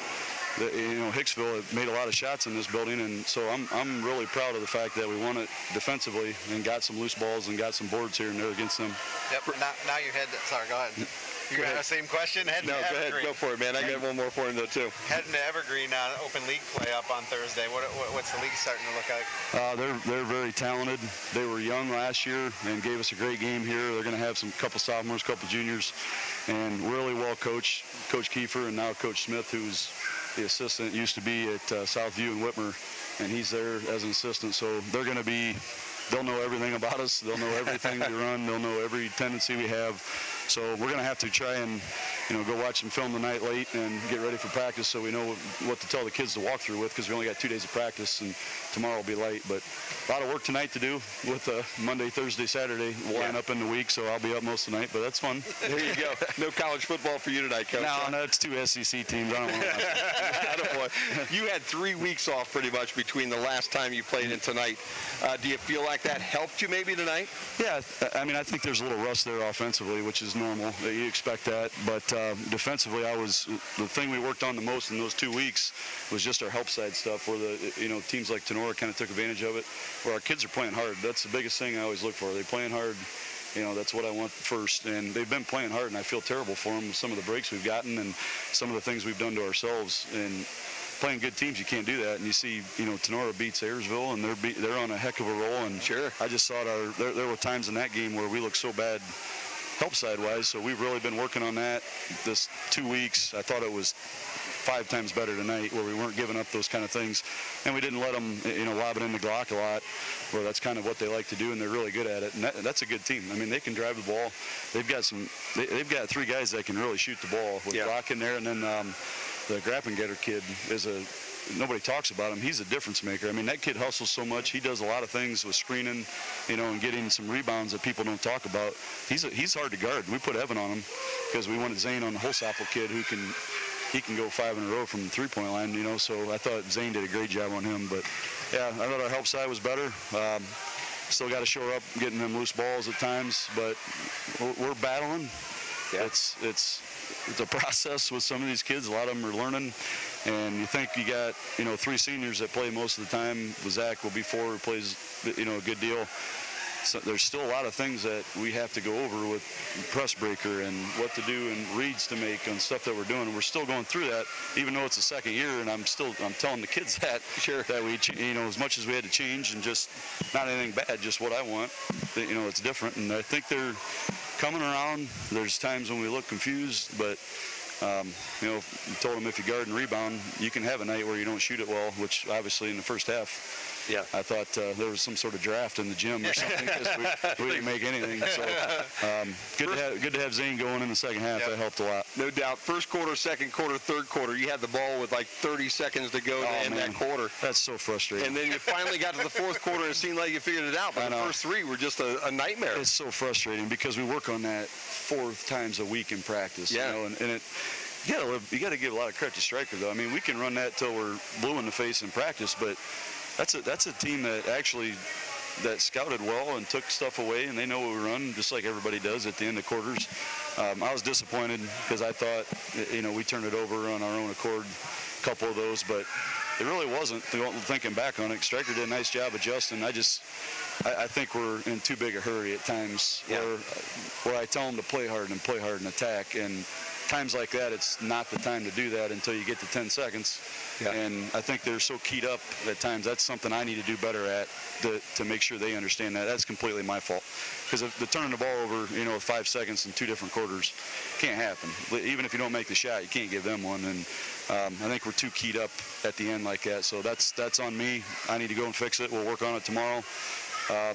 Hicksville made a lot of shots in this building, and so I'm really proud of the fact that we won it defensively and got some loose balls and got some boards here and there against them. Yep. Now you head. Sorry, go ahead. You got the same question? No, go ahead. Go for it, man. I got one more for him, though, too. Heading to Evergreen, Open League play up on Thursday. What's the league starting to look like? They're very talented. They were young last year and gave us a great game here. They're going to have a couple sophomores, couple juniors, and really well coached. Coach Kiefer and now Coach Smith, who's the assistant, used to be at Southview and Whitmer, and he's there as an assistant. So they'll know everything about us. They'll know everything we run. They'll know every tendency we have. So we're going to have to try and, go watch some film tonight late and get ready for practice so we know what to tell the kids to walk through with, because we only got 2 days of practice and tomorrow will be light. But a lot of work tonight to do with Monday, Thursday, Saturday. We'll line up in the week, so I'll be up most of the night, but that's fun. There you go. No college football for you tonight, Coach. No, it's 2 SEC teams. I don't want to. You had 3 weeks off pretty much between the last time you played and tonight. Do you feel like that helped you maybe tonight? Yeah, I think there's a little rust there offensively, which is normal. You expect that, but defensively, the thing we worked on the most in those 2 weeks was just our help side stuff, where the teams like Tenora kind of took advantage of it, where our kids are playing hard. That's the biggest thing I always look for. They're playing hard. That's what I want first, and they've been playing hard, and I feel terrible for them with some of the breaks we've gotten and some of the things we've done to ourselves. And playing good teams, you can't do that. And you see, Tenora beats Ayersville, and they're on a heck of a roll. And sure, I just thought there were times in that game where we looked so bad help side wise, so we've really been working on that this 2 weeks. I thought it was 5 times better tonight, where we weren't giving up those kind of things, and we didn't let them lob it in the Glock a lot, where that's kind of what they like to do, and they're really good at it. And that's a good team. They can drive the ball. They've got 3 guys that can really shoot the ball with Glock in there, and then the Grappengetter kid is nobody talks about him. He's a difference maker. That kid hustles so much. He does a lot of things with screening, and getting some rebounds that people don't talk about. He's hard to guard. We put Evan on him because we wanted Zane on the Holsapple kid who can go 5 in a row from the 3-point line, so I thought Zane did a great job on him. But yeah, I thought our help side was better. Still got to shore up getting them loose balls at times, but we're battling. Yeah. It's a process with some of these kids. A lot of them are learning, and you think you got 3 seniors that play most of the time. Zach will be 4 who plays a good deal. So there's still a lot of things that we have to go over with press breaker and what to do and reads to make and stuff that we're doing. And we're still going through that, even though it's the second year. And I'm telling the kids that that we as much as we had to change, and just not anything bad, just what I want. It's different, and I think they're coming around. There's times when we look confused, but told them if you guard and rebound, you can have a night where you don't shoot it well, which obviously in the first half Yeah. I thought there was some sort of draft in the gym or something because we didn't make anything. So good to have Zane going in the second half. Yep. That helped a lot. No doubt. First quarter, second quarter, third quarter, you had the ball with like 30 seconds to go to end that quarter. That's so frustrating. And then you finally got to the fourth quarter and it seemed like you figured it out. But the first three were just a nightmare. It's so frustrating because we work on that 4 times a week in practice. Yeah. You know, and you got to give a lot of credit to Stryker, though. I mean, we can run that till we're blue in the face in practice, but that's a team that actually scouted well and took stuff away, and they know what we run, just like everybody does at the end of quarters. I was disappointed because I thought, we turned it over on our own accord, a couple of those, but it really wasn't. Thinking back on it, Stryker did a nice job adjusting. I think we're in too big a hurry at times where I tell them to play hard and attack, and times like that, it's not the time to do that until you get to 10 seconds. Yeah. And I think they're so keyed up at times. That's something I need to do better at to make sure they understand that. That's completely my fault. Because the turning the ball over, with 5 seconds in 2 different quarters can't happen. Even if you don't make the shot, you can't give them one. And I think we're too keyed up at the end like that. So that's on me. I need to go and fix it. We'll work on it tomorrow.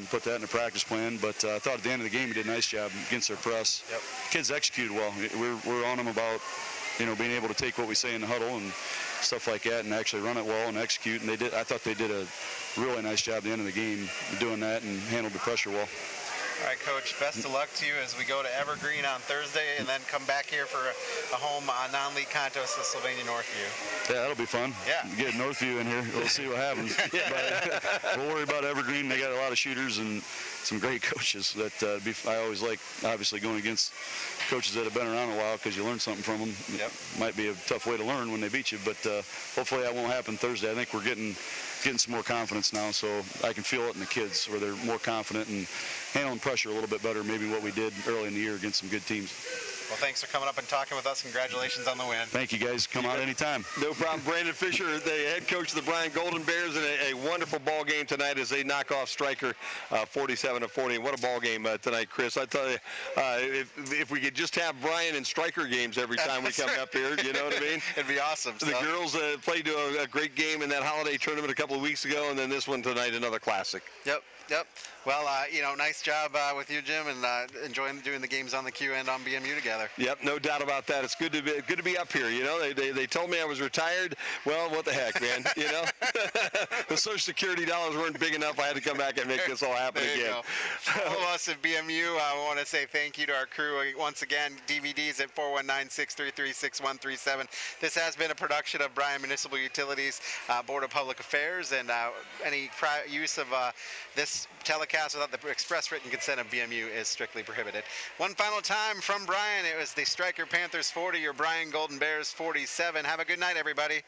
Put that in the practice plan, but I thought at the end of the game we did a nice job against their press. Yep. Kids executed well. We're on them about, being able to take what we say in the huddle and stuff like that and actually run it well and execute, and I thought they did a really nice job at the end of the game doing that and handled the pressure well. All right, Coach, best of luck to you as we go to Evergreen on Thursday and then come back here for a home non-league contest with Sylvania Northview. Yeah, that'll be fun. Yeah. Get Northview in here. We'll see what happens. But we'll worry about Evergreen. They got a lot of shooters and some great coaches that I always like, obviously, going against coaches that have been around a while because you learn something from them. Yep. Might be a tough way to learn when they beat you, but hopefully that won't happen Thursday. I think we're getting some more confidence now, so I can feel it in the kids where they're more confident and handling pressure a little bit better, maybe what we did early in the year against some good teams. Well, thanks for coming up and talking with us. Congratulations on the win. Thank you, guys. Come out anytime. No problem. Brandon Fisher, the head coach of the Bryan Golden Bears, in a wonderful ball game tonight as they knock off Stryker 47-40. What a ball game tonight, Chris. I tell you, if we could just have Bryan and Stryker games every time we come up here, you know what I mean? It'd be awesome. The girls played a great game in that holiday tournament a couple of weeks ago, and then this one tonight, another classic. Yep. Well, nice job with you, Jim, and enjoying doing the games on the Q and on BMU together. Yep, no doubt about that. It's good to be up here. They told me I was retired. Well, what the heck, man? The Social Security dollars weren't big enough. I had to come back and make this all happen again. All of us at BMU, I want to say thank you to our crew once again. DVDs at 419-633-6137. This has been a production of Bryan Municipal Utilities Board of Public Affairs, and any use of this telecast without the express written consent of BMU is strictly prohibited. One final time from Bryan, it was the Stryker Panthers 40, your Bryan Golden Bears 47. Have a good night, everybody.